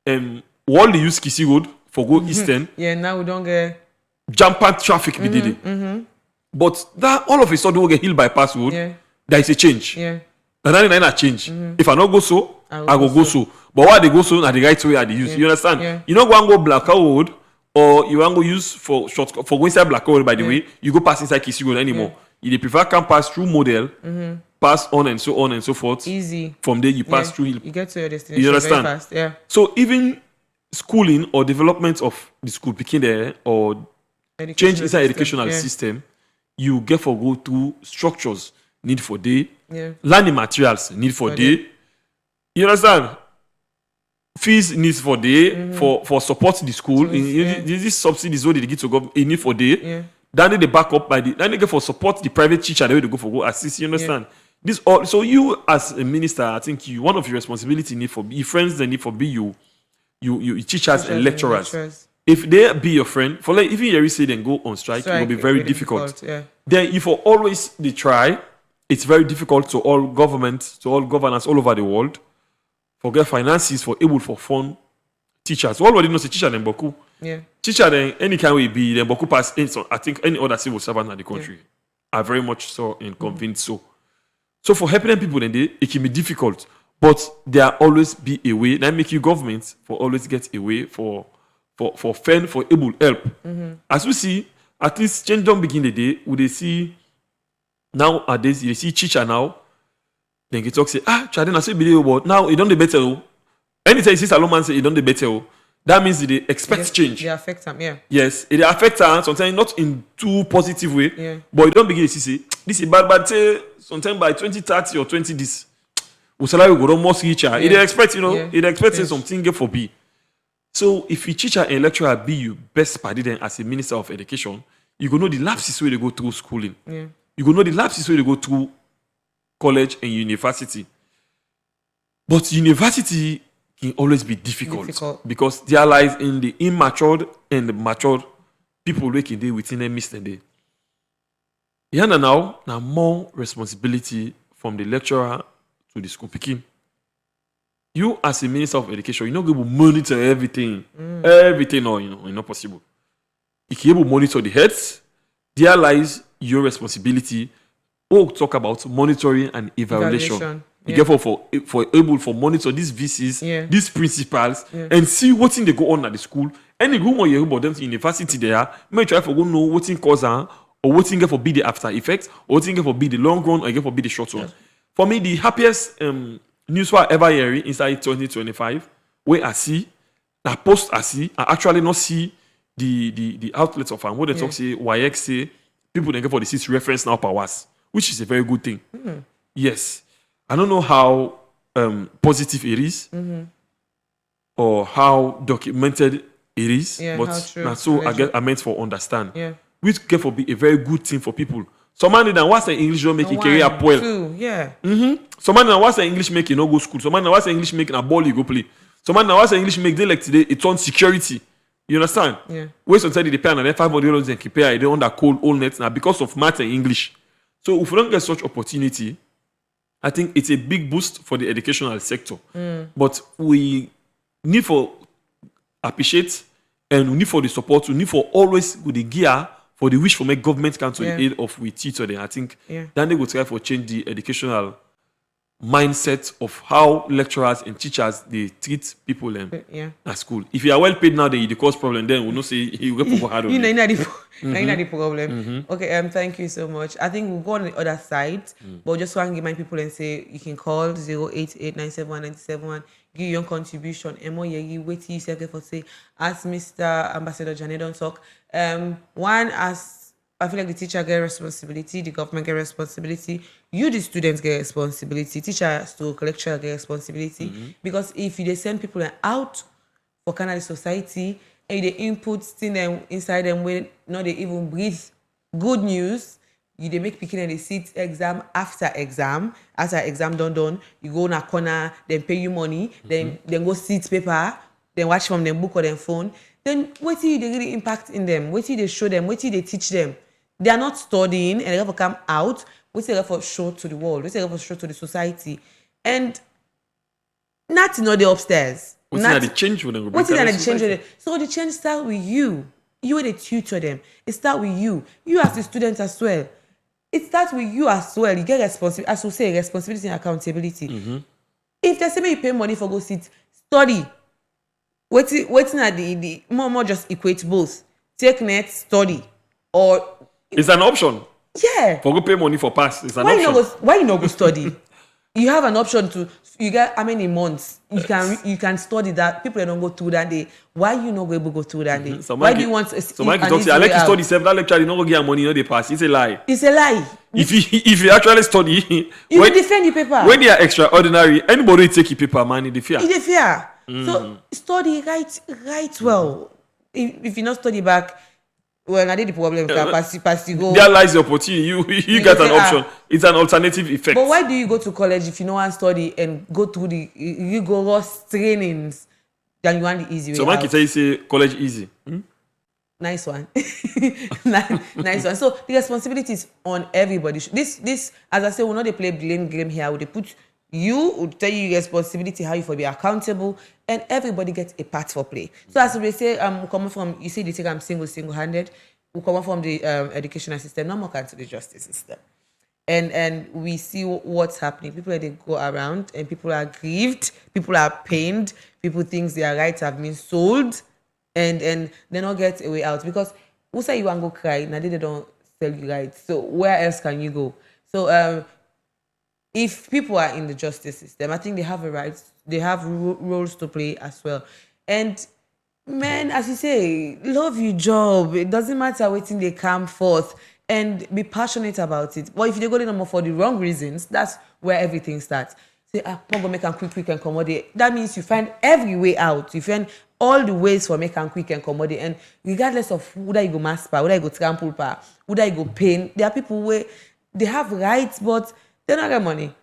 there, all they use Kisi Road for go Eastern. Yeah, now we don't get Jam-packed traffic be did it. But that all of a sudden we get hill bypass road. Yeah. There is a change. Yeah. And then I change. If I not go so, I will go so. But why they go so na the right way I dey use. You understand? Yeah. You know go and go Black Road or you want go use for shortcut for go inside Black Road by the way, you go pass inside Kisi Road anymore. You dey prefer can pass through model, pass on and so forth. easy. From there you pass through hill. You get to your destination You understand? very fast. Yeah. So even schooling or development of the school picking there or change inside educational system, you get for go through structures need for day, learning materials need for day. You understand? Fees needs for day for support the school. These subsidies what they get to go need for day. Yeah. Then they back up by the then they get for support the private teacher the way they go for go assist. You understand? This all so you as a minister, I think you one of your responsibility need for be friends. They need for be you teachers and lecturers. If they be your friend, for like even Yeri say then go on strike, it will be very difficult. Yeah. Then if you always they try, it's very difficult to all governments, to all governors all over the world, forget finances for able for fund teachers. All already know say teacher then boku. Yeah. Teacher then any kind way be then boku pass I think any other civil servant in the country. I very much so and convinced so. So for helping them people then it can be difficult. But there always be a way. That make you government for always get a way for fend for able help. As we see, at least change don't begin the day. Would they see nowadays you see teacher now, then you talk say, Chadden I say believe but now it don't the better. Anytime you see Salomon say it don't the better. That means they expect change. They affect them, yeah. Yes, it affects her sometimes not in too positive way. Yeah. But it don't begin to say this is bad, but say sometimes by 2030 or 20 this. Salary go down more teacher. It expect, it expects something get for B. So if you teacher and lecturer be you best party then as a minister of education, you go know the lapses where they go through schooling. Yeah. You go know the lapses where they go through college and university. But university can always be difficult. Because there lies in the immatured and the matured people who can deal within a mist and day. Now more responsibility from the lecturer to the school picking. You as a minister of education, you're not going to monitor everything. Everything, no, it's not possible. You can able to monitor the heads. There lies your responsibility. We'll talk about monitoring and evaluation. You get for able for monitor these VCs, these principals, and see what's in they go on at the school. Any room or you about them to university there, may try for go know what's in cause or what's in for be the after effects, or what's in for be the long run, or get for be the short run. For me, the happiest news for ever hearing inside 2025, where I see, I post I see, I actually not see the outlets of what they talk say, YX say, people then get for the seats reference now powers, which is a very good thing. Yes. I don't know how positive it is or how documented it is, but that's so I meant for understand. Which get for be a very good thing for people. Somebody that wants the English don't make a career well. Somebody that wants the English make you no go school. Somebody that wants the English make a ball you go play. Somebody that wants the English make they like today it's on security. You understand? Where sometimes they pay and then $500 and keep pay they on that cold all net now because of math and English. So if we don't get such opportunity, I think it's a big boost for the educational sector. But we need for appreciate and we need for the support. We need for always with the gear for the wish for make government come to the aid of we teach them. I think then they will try for change the educational mindset of how lecturers and teachers they treat people at school. If you are well paid now, they cause problem. Then we'll not say you get for hard on you know the problem. Okay, thank you so much. I think we'll go on the other side, but just want to remind people and say you can call 088-971-971, give your contribution. And more you wait you say for say as Mr. Ambassador JANNEH don't talk. One as I feel like the teacher get responsibility, the government get responsibility, you the students get responsibility, teachers to lecturer get responsibility. Because if they send people out for kind of the society and they input thing them inside them when not they even breathe good news, you they make picking and they sit exam after exam done, you go in a corner, then pay you money, then go sit paper, then watch from them book or them phone. Then what till they really impact in them, what till they show them, what till they teach them. They are not studying and they have to come out. We say for show to the world. We say for show to the society. And not the upstairs. What's not the change with them? What's the change with them? So the change starts with you. You are the tutor them. It starts with you. You as the student as well. It starts with you as well. You get responsibility. As we say, responsibility and accountability. If they say me you pay money for go sit, study. Waiting at the more just equate both. Take net, study. Or it's an option. Yeah. For go pay money for pass. It's an option. Why you not go study? You have an option to. You get how many months you can study that. People don't go through that day. Why you not able to go through that day? Why do you want? So Mike talks. I like to study. That lecture, you not go get money. You know they pass. It's a lie. It's a lie. If you actually study, you will defend your paper. When they are extraordinary, anybody take your paper, man, they fear. They fear. So study right well. If you not study back. Well, I did the problem. Pass you go. There lies the opportunity. You get an option. It's an alternative effect. But why do you go to college if you don't want to study and go through you go lost trainings than you want the easy way? So Mike say college easy. Nice one. nice one. So the responsibility is on everybody. This as I say, we'll not play blame game here. They put you will tell you responsibility, how you for be accountable, and everybody gets a part for play. So as we say, coming from you say they think I'm single-handed, we come from the educational system, no more to the justice system. And we see what's happening. People they go around and people are grieved, people are pained, people think their rights have been sold, and they don't get a way out. Because who say you want to go cry, now they don't sell you rights. So where else can you go? So if people are in the justice system, I think they have a right, they have roles to play as well. And man, as you say, love your job. It doesn't matter what they come forth and be passionate about it. But if they go there for the wrong reasons, that's where everything starts. Say, I'm going to make them quick and commodity. That means you find every way out. You find all the ways for make them quick and commodity. And regardless of whether you go mass power, whether you go trample power, whether you go pain, there are people where they have rights, but they don't get money.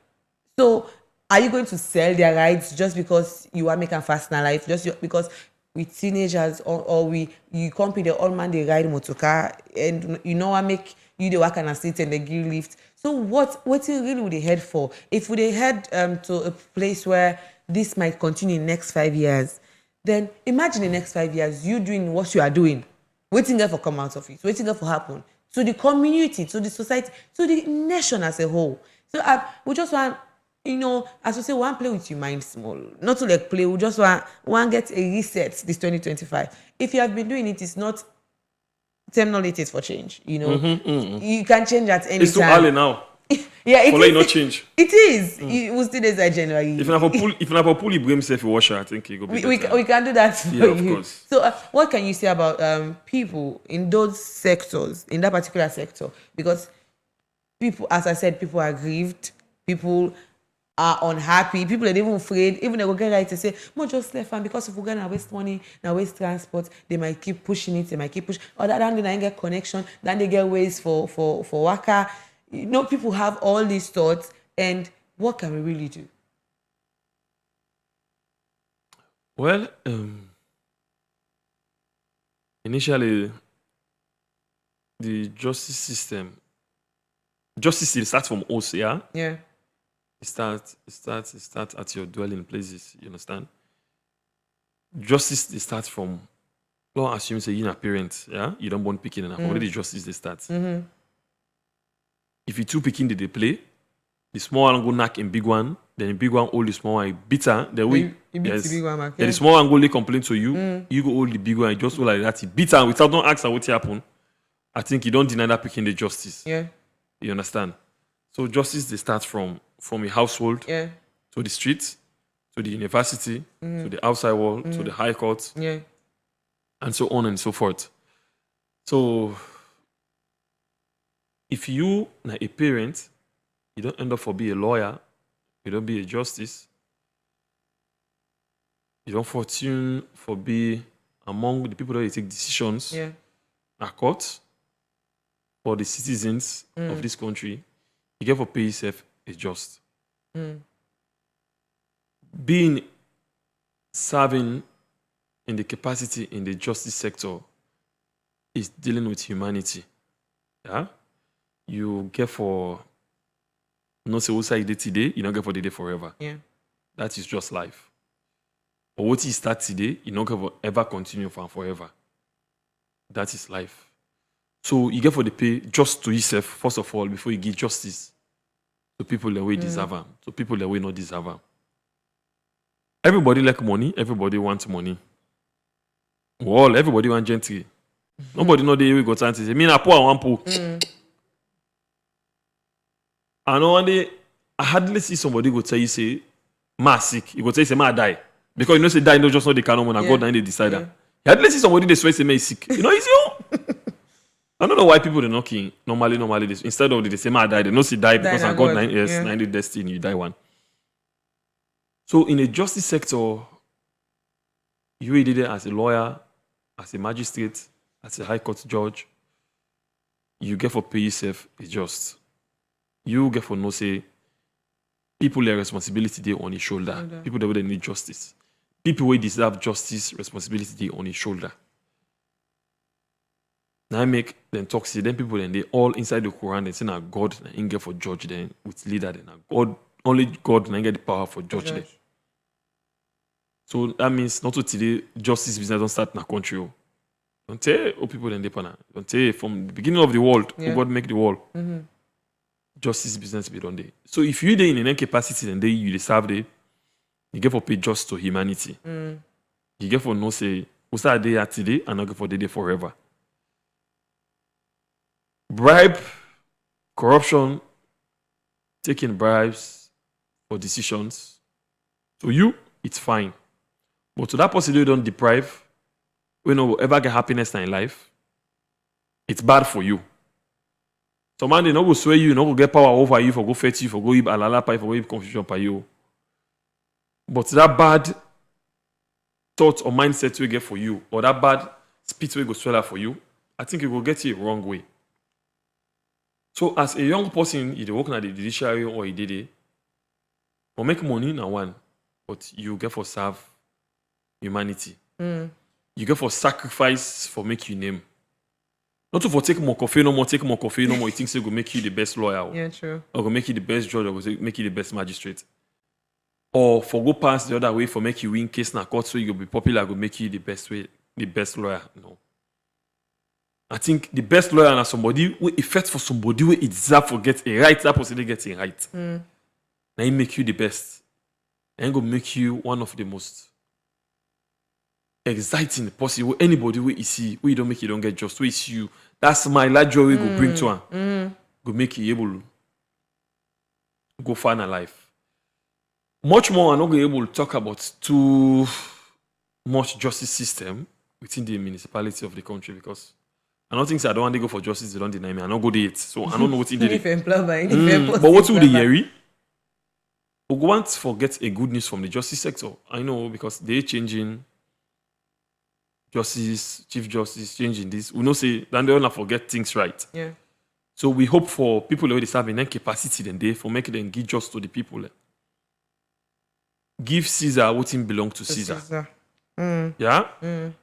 So are you going to sell their rights just because you are making fast in life? Just because with teenagers or you compete the old man they ride motor car and you know I make you the work and sit and they give lift. So what really would they head for? If they head to a place where this might continue in the next 5 years, then imagine the next 5 years you doing what you are doing, waiting there for come out of it, waiting there for happen to the community, to the society, to the nation as a whole. So we just want, as we say, one play with your mind small. Not to like play, we just want get a reset this 2025. If you have been doing it, it's not time not late for change. You can change at any time. It's too early now. Yeah, it Follow is. not change. It is. It will still is January. If you have a pull, you bring himself a washer, I think he go be we can do that for Yeah, of you. course. So what can you say about people in those sectors, in that particular sector? Because people, as I said, people are grieved, people are unhappy, people are even afraid, even they will get right to say, "More just left and because if we're gonna waste money, now waste transport, they might keep pushing it, they might keep pushing, or that then they get connection, then they get ways for worker." People have all these thoughts, and what can we really do? Well, initially, the justice system starts from us, yeah? Yeah. It starts at your dwelling places, you understand? Justice, they start from, law assumes you're a parent, yeah? You don't born picking enough. Already justice, they start. Mm-hmm. If you two picking, they play, the small one go knock in big one, then the big one hold the small one, beat her, then You beat the big one back. then the small one go lay complaint to you, you go hold the big one, you just hold like that, he beat her without don't ask her what happened. I think you don't deny that picking the justice. Yeah. You understand? So justice, they start from a household Yeah. to the street, to the university, to the outside world, to the high court, Yeah. and so on and so forth. So if you are a parent, you don't end up for be a lawyer, you don't be a justice, you don't fortune for be among the people that take decisions Yeah. at court for the citizens of this country, you get for pay yourself a just. Being serving in the capacity in the justice sector is dealing with humanity. Yeah? You get for no say what side today, you don't get for the day forever. Yeah. That is just life. But what you start today, you don't get for ever continue for forever. That is life. So you get for the pay just to yourself, first of all, before you give justice to people that way deserve them, to people that way not deserve them. Everybody like money, everybody wants money. Well, everybody want gentry. Nobody know the way we got time to say, me na poor, I want poor. I know one day, I hardly see somebody go tell you, say, ma sick. You go tell you, say, ma die. Because you know, say, die, you know, just know the canon when I go down, they decide that. You hardly see somebody, they swear, say, ma sick. You know, it's you. I don't know why people are knocking normally this. Instead of they say, ma die, they don't say die because I got 9 years, 90 destiny, you die one. So in a justice sector, you did it as a lawyer, as a magistrate, as a high court judge, you get for pay yourself is just. You get for no say, people their responsibility they on his shoulder. People that need justice. People who deserve justice, responsibility they on his shoulder. Now I make them talk, see them people then they all inside the Quran, they say now God and get for judge then with leader then. God only God and get the power for judge them. So that means not to today justice business don't start in a country. Don't tell people then they pana. Don't tell from the beginning of the world, who God make the world. Justice business be done there. So if you there in an capacity and they you deserve there, you get for pay just to humanity. You get for no say we start day at today and not get for the day forever. Bribe, corruption, taking bribes for decisions. To you, it's fine. But to that person you don't deprive, we know ever get happiness in life, it's bad for you. So man, they no go sway you, no go get power over you, for go fetch you, for go give alala pie, for go give confusion by you. But that bad thought or mindset we get for you, or that bad speech we go swallow for you, I think it will get you the wrong way. So as a young person, you work at the judiciary or you did it, or make money now one, but you get for serve humanity. You get for sacrifice for make you name. Not to for take more coffee, no more, you think it will make you the best lawyer. Yeah, true. Or go make you the best judge, or go make you the best magistrate. Or for go past the other way for make you win case na court so you go be popular, go make you the best way, the best lawyer. No. I think the best lawyer is somebody who effect for somebody who it deserve for get a right, that person gets a right. Now he make you the best. And go make you one of the most exciting possible. Anybody who you see, who you don't make you don't get just, who is you. That's my large joy we go bring to him. Go make you able to go far in life. Much more, I'm not going to be able to talk about too much justice system within the municipality of the country because I don't think so. I don't want to go for justice. They don't deny me. I don't go there yet. So I don't know what's in there. But what would they hear? We want to forget a good news from the justice sector. I know because they're changing justice, chief justice, changing this. We know say then they don't forget things right. Yeah. So we hope for people who have in capacity then they for making them give just to the people. Give Caesar what him belong to Caesar. Yeah.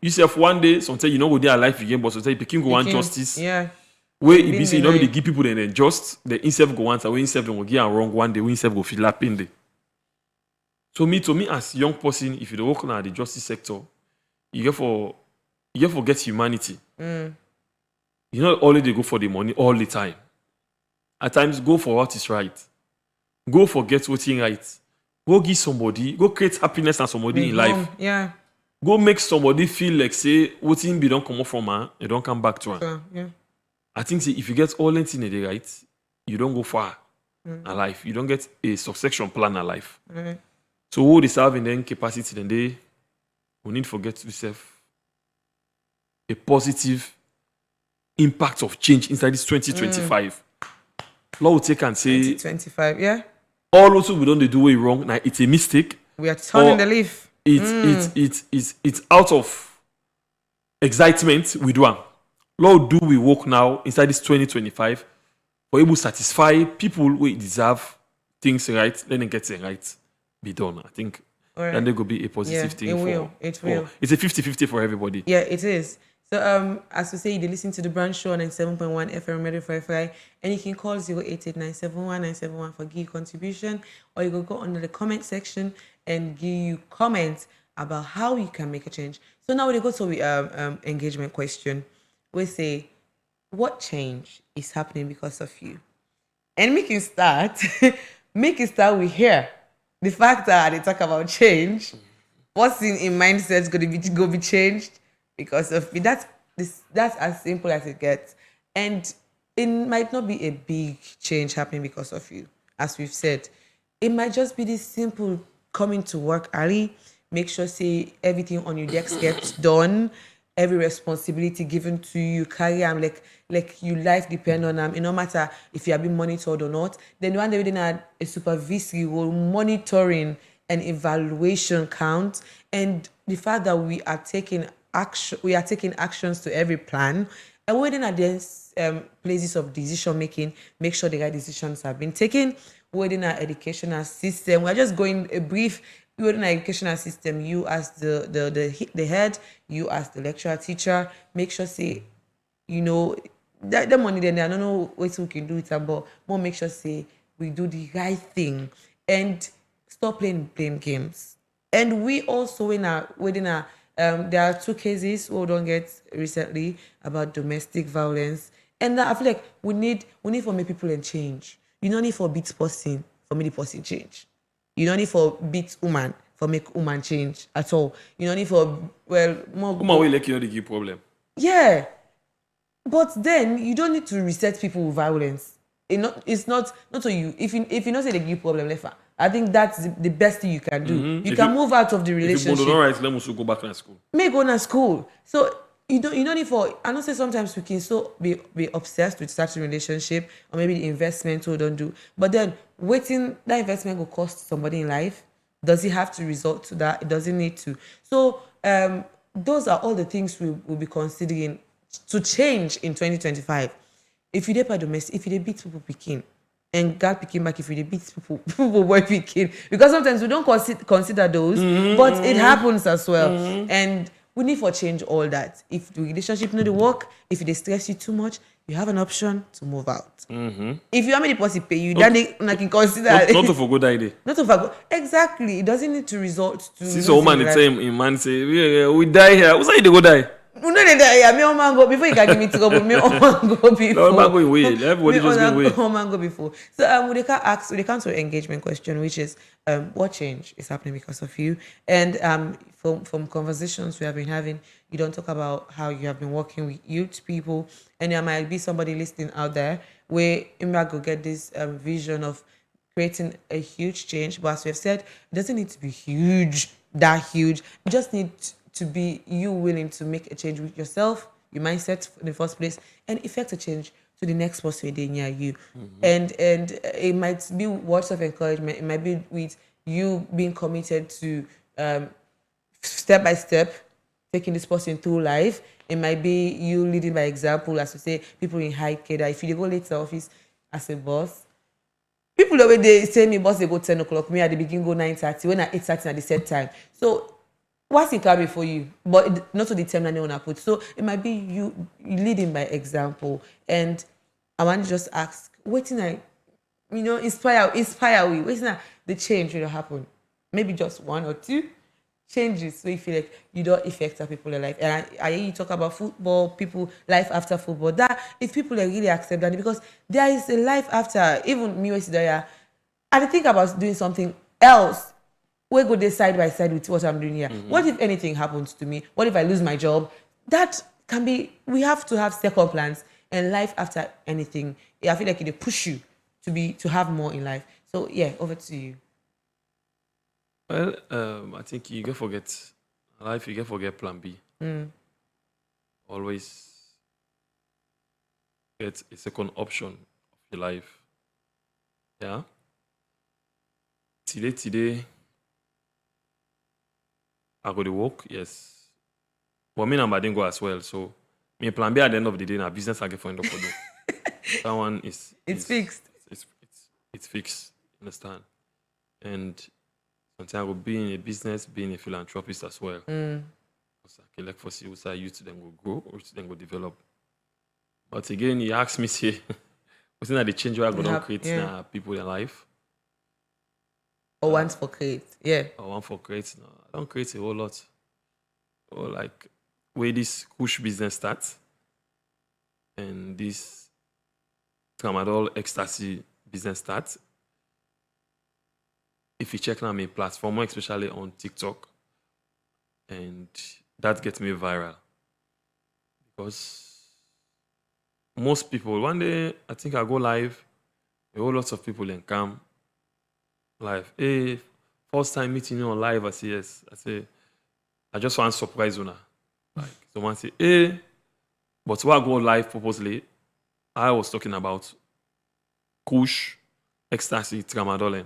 You say if one day sometimes you know go there life again, but sometimes you can go want justice. Yeah. Where it be say you know they give people then just the instead go want, where instead they go get wrong one day, we instead go feel lapping day. So to me as young person, if you don't work in the justice sector, you get forget humanity. You not only they go for the money all the time. At times go for what is right. Go forget what's right. Go give somebody, go create happiness and somebody in life. Yeah. Go make somebody feel like say what's in be don't come up from her, they don't come back to her. Yeah. I think say, if you get all that in the right, you don't go far in life. You don't get a succession plan in life. So who they serve in their capacity, then they we need to forget to serve a positive impact of change inside this 2025. Lord will take and say 2025, yeah. all those who we don't do it wrong. Now it's a mistake. We are turning the leaf. It's out of excitement we do. Lord, do we work now inside this 2025 for able to satisfy people who deserve things right, then get it right, be done. I think then there could be a positive thing. It will. It's a 50-50 for everybody. Yeah, it is. So as we say, you listen to the Brunch show on 97.1 FM Radio Fry, and you can call 088-971-971 for give contribution, or you can go under the comment section and give you comments about how you can make a change. So now we go to the engagement question. We say, what change is happening because of you? And we can start with here. The fact that they talk about change, what's in mindset is going to be changed because of me. That's as simple as it gets. And it might not be a big change happening because of you, as we've said. It might just be this simple coming to work early, make sure say everything on your desk gets done, every responsibility given to you, carry them like your life depend on them. It no matter if you are being monitored or not. Then one day we didn't have a supervisory role, monitoring and evaluation count, and the fact that we are taking actions to every plan, and we're in these places of decision making, make sure the right decisions have been taken. We're in our educational system. We're just going a brief. We're in our educational system. You as the head, you as the lecturer, teacher, make sure say, you know, that the money then I don't know what we can do with it, but more make sure say we do the right thing and stop playing games. And we also there are 2 cases we don't get recently about domestic violence, and that I feel like we need for make people and change. You don't need for beat person for make the person change. You don't need for beat woman for make woman change at all. You don't need for more. Woman will like you know the key problem. Yeah, but then you don't need to reset people with violence. It's not to you. If you not say the key problem, Lefa, I think that's the best thing you can do. You can move out of the relationship. If you don't right, let us go back to school. May go to school. So you don't need for. I don't say sometimes we can so be obsessed with starting a relationship or maybe the investment we don't do. But then waiting that investment will cost somebody in life. Does it have to result to that? It doesn't need to. So those are all the things we will be considering to change in 2025. If you did domestic, if you did beat people picking, and God picking back if you did beat people boy picking, because sometimes we don't consider those, but it happens as well. And we need for change all that. If the relationship need to work, if they stress you too much, you have an option to move out. If you have any possible pay you, then they can consider not to forgo that idea. Not to forgo. Exactly. It doesn't need to result to. See, so woman the time in man say, we die here. Who's say they go die? We know say that, yeah, me on mango before you can give me trouble. Me on mango before. No, mango in way. Everybody just going away. On mango before. So we can ask. We can to engagement question, which is what change is happening because of you? And from conversations we have been having, you don't talk about how you have been working with youth people, and there might be somebody listening out there where you might go get this vision of creating a huge change. But as we have said, it doesn't need to be huge, that huge. You just need to be you willing to make a change with yourself, your mindset in the first place, and effect a change to the next person near you. And it might be words of encouragement. It might be with you being committed to step by step taking this person through life. It might be you leading by example, as we say, people in high care that if you go late to office as a boss, people the way they say me boss they go 10 o'clock, me at the beginning go 9:30, when at 8:30 at the set time. So what's it can be for you, but not to determine anyone I put. So it might be you leading by example. And I want to just ask, waiting I inspire we, waiting the change will happen. Maybe just one or two changes so you feel like you don't affect our people in life. And I hear you talk about football, people life after football. That if people really accept that, because there is a life after. Even me there, I think about doing something else. We go there side by side with what I'm doing here. What if anything happens to me? What if I lose my job? That can be. We have to have second plans and life after anything. I feel like it push you to have more in life. So yeah, over to you. Well, I think you can forget life. You can forget plan B. Always get a second option of your life. Yeah. Today, I go to work. Yes. But me and I didn't go as well. So me plan B at the end of the day, na business I get for end up for do. That one is fixed. It's fixed. Understand? And sometimes I will be in a business, being a philanthropist as well. Because I can like for see what's youth then go grow or then go develop. But again, you ask me, say, what's that the change where I go down create people in life? Or once for create, yeah. Or one for create. No, I don't create a whole lot. Or like where this push business starts and this tramadol ecstasy business starts. If you check now my platform, especially on TikTok, and that gets me viral. Because most people, one day, I think I go live, a whole lot of people in come live. Hey, first time meeting you on live, I say yes. I say, I just want to surprise you now. Like, someone say, hey, but when I go live purposely, I was talking about kush, ecstasy, tramadol.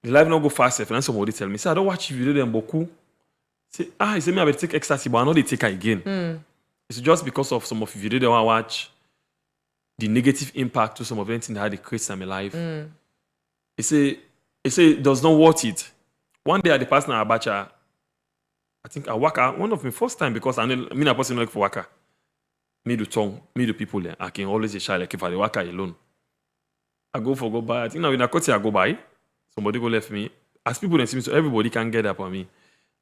The live not go fast enough, and somebody tell me, say, I don't watch video them beaucoup. Say, he said me I will take ecstasy, but I know they take it again. It's just because of some of the video they want to watch, the negative impact to some of them things that they create in my life. He say it does not worth it. One day at the past now Abacha, I think I waka, one of my first time because I know me a person like for waka. Me do tongue, me do people there. I can always shy like if I waka alone. I go by. I think now in a court I go by. Somebody go left me. As people don't see me, so everybody can get up on me.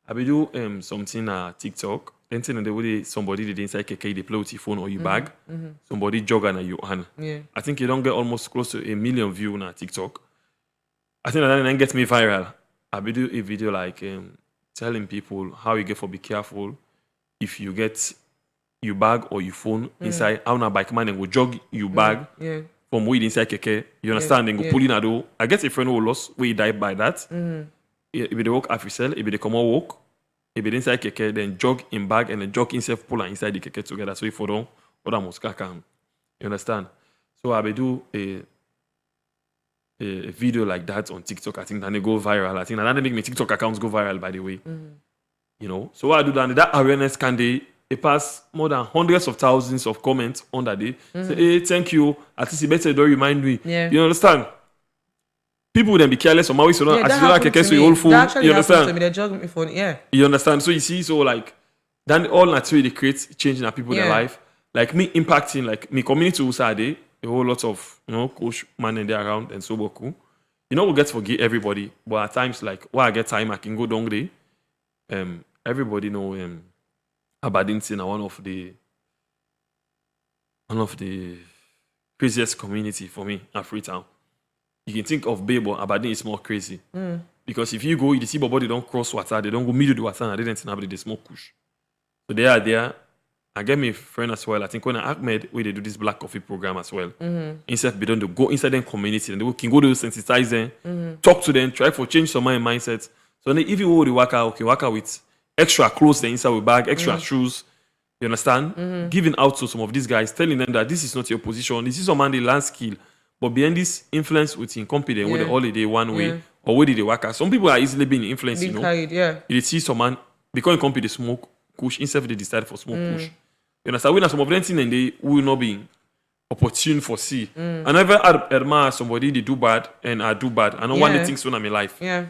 I will do something TikTok. Then the way somebody did inside KK, they play with your phone or your bag. Somebody jog on your hand. Yeah. I think you don't get almost close to 1 million views on TikTok. I think that then gets me viral. I will do a video like telling people how you get for be careful if you get your bag or your phone inside. How na bike man and go jog your bag. From way inside keke, you understand? Then go pull in a door. I guess a friend who lost, we died by that. If they walk after cell, if they come out walk, if they inside keke, then jog in bag and then jog himself pull inside the keke together. So if you don't, what must come. You understand? So I will do a video like that on TikTok. I think that they go viral. I think that make my TikTok accounts go viral. By the way, you know. So what I do that awareness can they. It passed more than hundreds of thousands of comments on that day. Say, hey, thank you. At least you better don't remind me. Yeah. You understand? People then be careless on my way. So that happened to me. your whole phone. That actually You understand? happened to me. They jog my phone. Yeah. You understand? So you see, so like, then all naturally they create change in people their life. Like me impacting, like me community Usade, a whole lot of coach man and they around and so boku. We get to forgive everybody, but at times like while I get time, I can go down there. Everybody know Aberdeen are one of the craziest community for me at Freetown. You can think of Bay, but Aberdeen is more crazy. Because if you go, you see they don't cross water, they don't go middle the water, and they don't they smoke kush. So they are there. I get me a friend as well. I think when Ahmed, where they do this black coffee program as well. Instead they don't go inside their community and they can go to sensitize them, talk to them, try for change some mindset. So then if you go to work out with extra clothes the inside with bag, extra shoes, you understand? Giving out to some of these guys, telling them that this is not your position, this is some man they land skill. But behind this influence with incompetent, with the holiday one way, or where did they work out? Some people are easily being influenced, carried, You see some man, because incompetent smoke kush, instead they decide for smoke kush. You understand? When some of them things and they will not be opportune for see. I never admire somebody they do bad and I do bad. I don't want the things in my life. Yeah.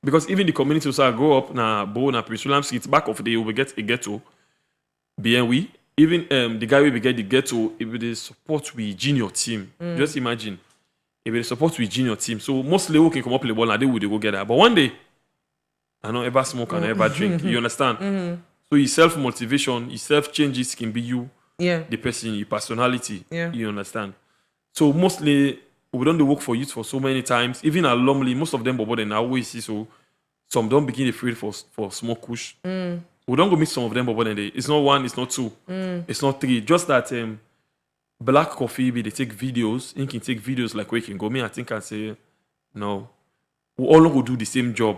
Because even the community also grow up na Bo na Prince William Street back of the day we get a ghetto. Bien we. Even the guy we get the ghetto, if they support with junior team. Just imagine. If they support with junior team. So mostly who can come up play ball and they would go get that. But one day, I don't ever smoke and ever drink. You understand? So his self-motivation, his self-changes can be you, the person, your personality. You understand? So mostly, we don't do work for youth for so many times. Even alumni, most of them, but then I always see so. Some don't begin afraid for smoke kush. We don't go meet some of them, but then it's not one, it's not two, it's not three. Just that black coffee, they take videos. You can take videos like where you can go. Me, I think I say, no. We all go do the same job.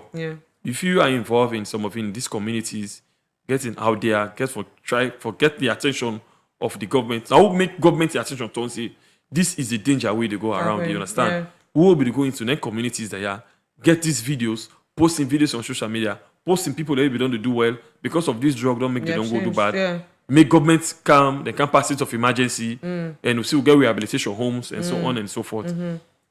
If you are involved in some of these communities, getting out there, get the attention of the government. Now, make government the attention to say this is the danger way to go around. You understand? We will be going to the communities that get these videos, posting videos on social media, posting people that they don't do well because of this drug. Don't make them don't go do bad. Make governments calm. They can pass it of emergency, and we see we get rehabilitation homes and so on and so forth.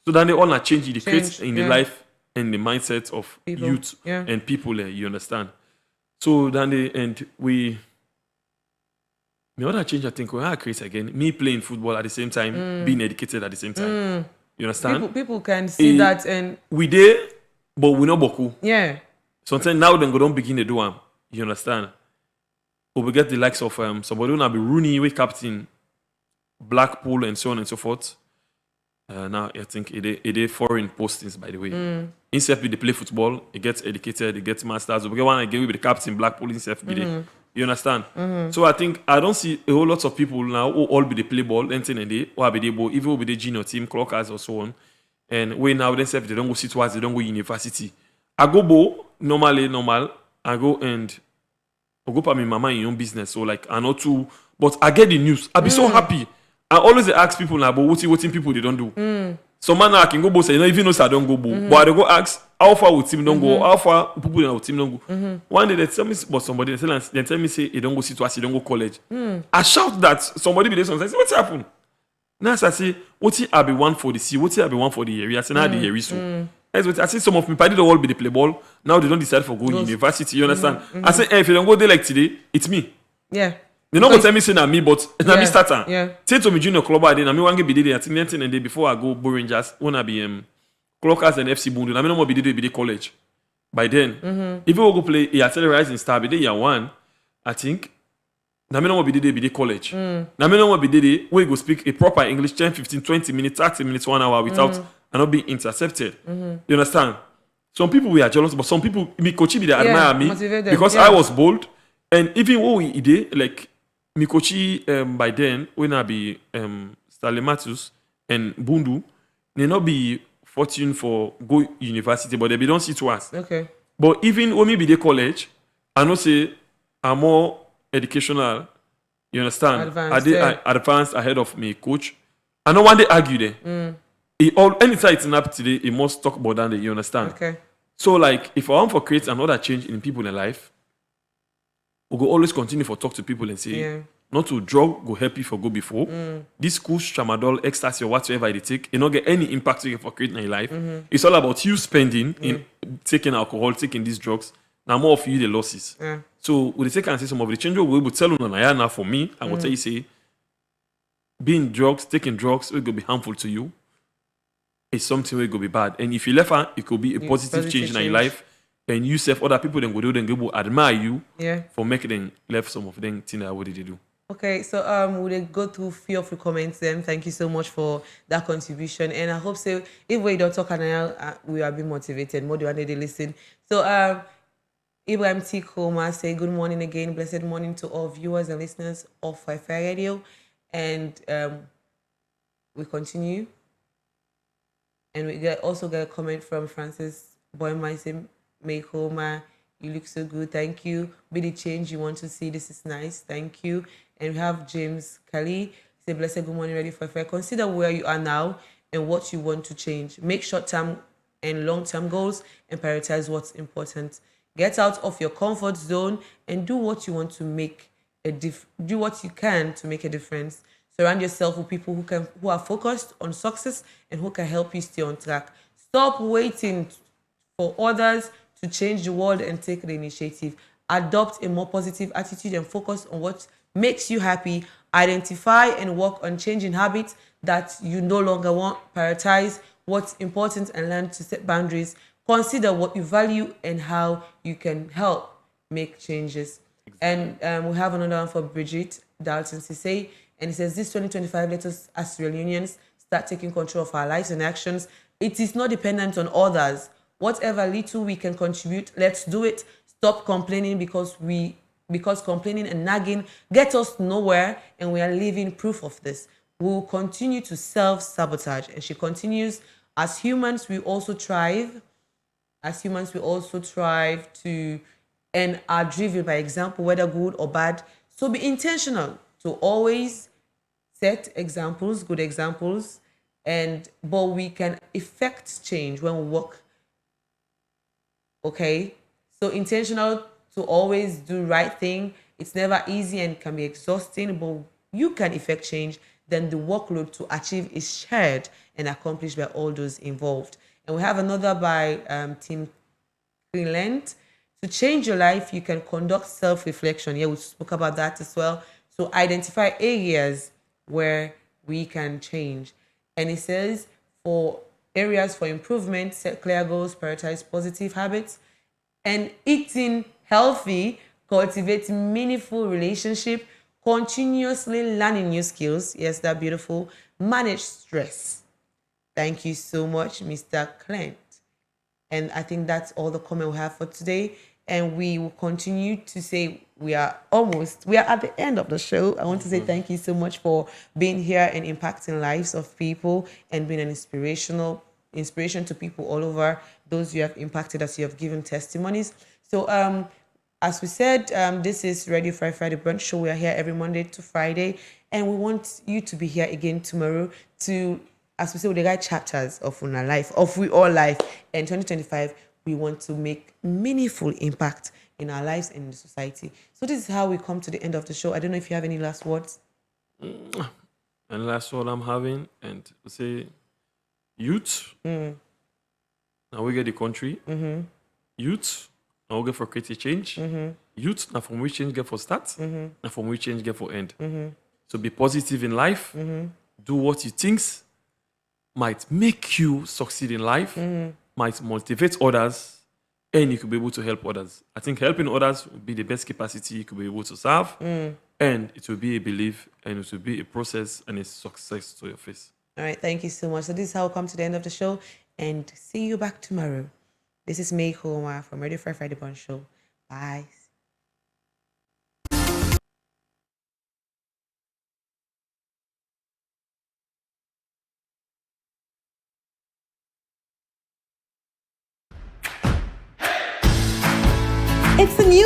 So then they all are changing the create in the life and the mindset of people. Youth and people. You understand? So then me other change I think I create again. Me playing football at the same time, being educated at the same time. You understand? People can see that and we there, but we not boku. Yeah. Sometimes now then go don't begin to do them. You understand? But we get the likes of somebody who will be Rooney, we captain Blackpool and so on and so forth. Now I think it is foreign postings by the way. Instead they play football, it gets educated, it gets masters. We get one again with the captain Blackpool instead You understand? So I think I don't see a whole lot of people now who all be the play ball, anything and they or be the ball, even with the junior team, clockers or so on. And when now themselves they don't go sit twice, they don't go university. I go normal. I go for my mama in your own business. So like I know too, but I get the news. I be so happy. I always ask people now, but what people they don't do. Some man I can go say, even though I don't go but I don't go ask how far would team don't go, how far people in our team don't go. One day they tell me about somebody, they tell me say they don't go sit, don't go college. I shout that somebody be there sometimes. What's happened? Now I say, what I be one for the sea, what I be one for the area. I say now the area so. I see some of my party don't all be the play ball. Now they don't decide for going university. You understand? I say, hey, if you don't go there like today, it's me. Yeah. They not gonna tell me say na me, but it's not me starter. Yeah. Say to me junior club I did, I me want to be there. I think anything and day before I go Bo Rangers, wanna be Clockers and FC Bundu. I me no more be the college. By then, if you go play a Rising Star, be there year one, I think. Na me no more be the college. Na me no more be there. We go speak a proper English 10, 15, 20 minutes, 30 minutes, 1 hour without and not being intercepted. You understand? Some people we are jealous, but some people me coach be they admire me because I was bold. And even when we did like Mikochi by then when I be Stanley Matthews and Bundu, they not be fortune for go university, but they be don't see to us. Okay. But even when me be the college, I know say I'm more educational. You understand? Advanced ahead of me coach. I know one day argue there. Anytime it's up today, he must talk about that. You understand? Okay. So like if I want to create another change in people in life, we go always continue for talk to people and say, not to drug go help you for go before. This kush, tramadol, ecstasy, or whatsoever they take, it not get any impact for creating in your life. It's all about you spending in taking alcohol, taking these drugs. Now more of you the losses. So we take and say some of the changes we will tell you now for me, I will tell you say being drugs, taking drugs will be harmful to you. It's something will go be bad. And if you left her, it could be a positive change in your life. And you self other people then go do then go admire you Yeah. for making them left some of them things that what did they do. Okay, so we'll go through few of the comments then. Thank you so much for that contribution. And I hope so if we don't talk and we are being motivated, more do I need to listen. So Ibrahim T. Koroma say good morning again, blessed morning to all viewers and listeners of Wi-Fi Radio. And we continue. And we also get a comment from Francis Boyma saying, May Koroma, you look so good, thank you. Be the change you want to see, this is nice, thank you. And we have James Kelly say, blessed good morning, ready for fair. Consider where you are now and what you want to change. Make short-term and long-term goals and prioritize what's important. Get out of your comfort zone and do what you want to make do what you can to make a difference. Surround yourself with people who are focused on success and who can help you stay on track. Stop waiting for others to change the world and take the initiative. Adopt a more positive attitude and focus on what makes you happy. Identify and work on changing habits that you no longer want. Prioritize what's important and learn to set boundaries. Consider what you value and how you can help make changes. And we have another one for Brigitte, Dalton-Sesay. And it says, this 2025, let us as real unions start taking control of our lives and actions. It is not dependent on others. Whatever little we can contribute, let's do it. Stop complaining because complaining and nagging get us nowhere, and we are living proof of this. We will continue to self-sabotage. And she continues, as humans, we also thrive. As humans, we also thrive to and are driven by example, whether good or bad. So be intentional to always set examples, good examples, but we can effect change when we work. Okay, so intentional to always do right thing. It's never easy and can be exhausting, but you can effect change. Then the workload to achieve is shared and accomplished by all those involved. And we have another by Team Greenland. To change your life, you can conduct self-reflection. Yeah, we spoke about that as well. So identify areas where we can change. And it says for areas for improvement, set clear goals, prioritize positive habits, and eating healthy, cultivate meaningful relationship, continuously learning new skills. Yes, that's beautiful. Manage stress. Thank you so much, Mr. Clint. And I think that's all the comment we have for today. And we will continue to say we are at the end of the show. I want to say thank you so much for being here and impacting lives of people and being an inspiration to people all over. Those you have impacted, as you have given testimonies. So as we said, this is Radio Friday Brunch Show. We are here every Monday to Friday. And we want you to be here again tomorrow to, as we say, with the right chapters of our life, of we all life. And 2025, we want to make meaningful impact in our lives and in the society. So this is how we come to the end of the show. I don't know if you have any last words. And last word I'm having, and say, youth. Now we get the country. Youth. Now we get for creative change. Youth. Now from which change get for start. And from which change get for end. So be positive in life. Do what you think might make you succeed in life. Might motivate others, and you could be able to help others. I think helping others will be the best capacity you could be able to serve, and it will be a belief, and it will be a process and a success to your face. All right, thank you so much. So this is how we come to the end of the show, and see you back tomorrow. This is May Koroma from Radio Friday Brunch Show. Bye. It's a new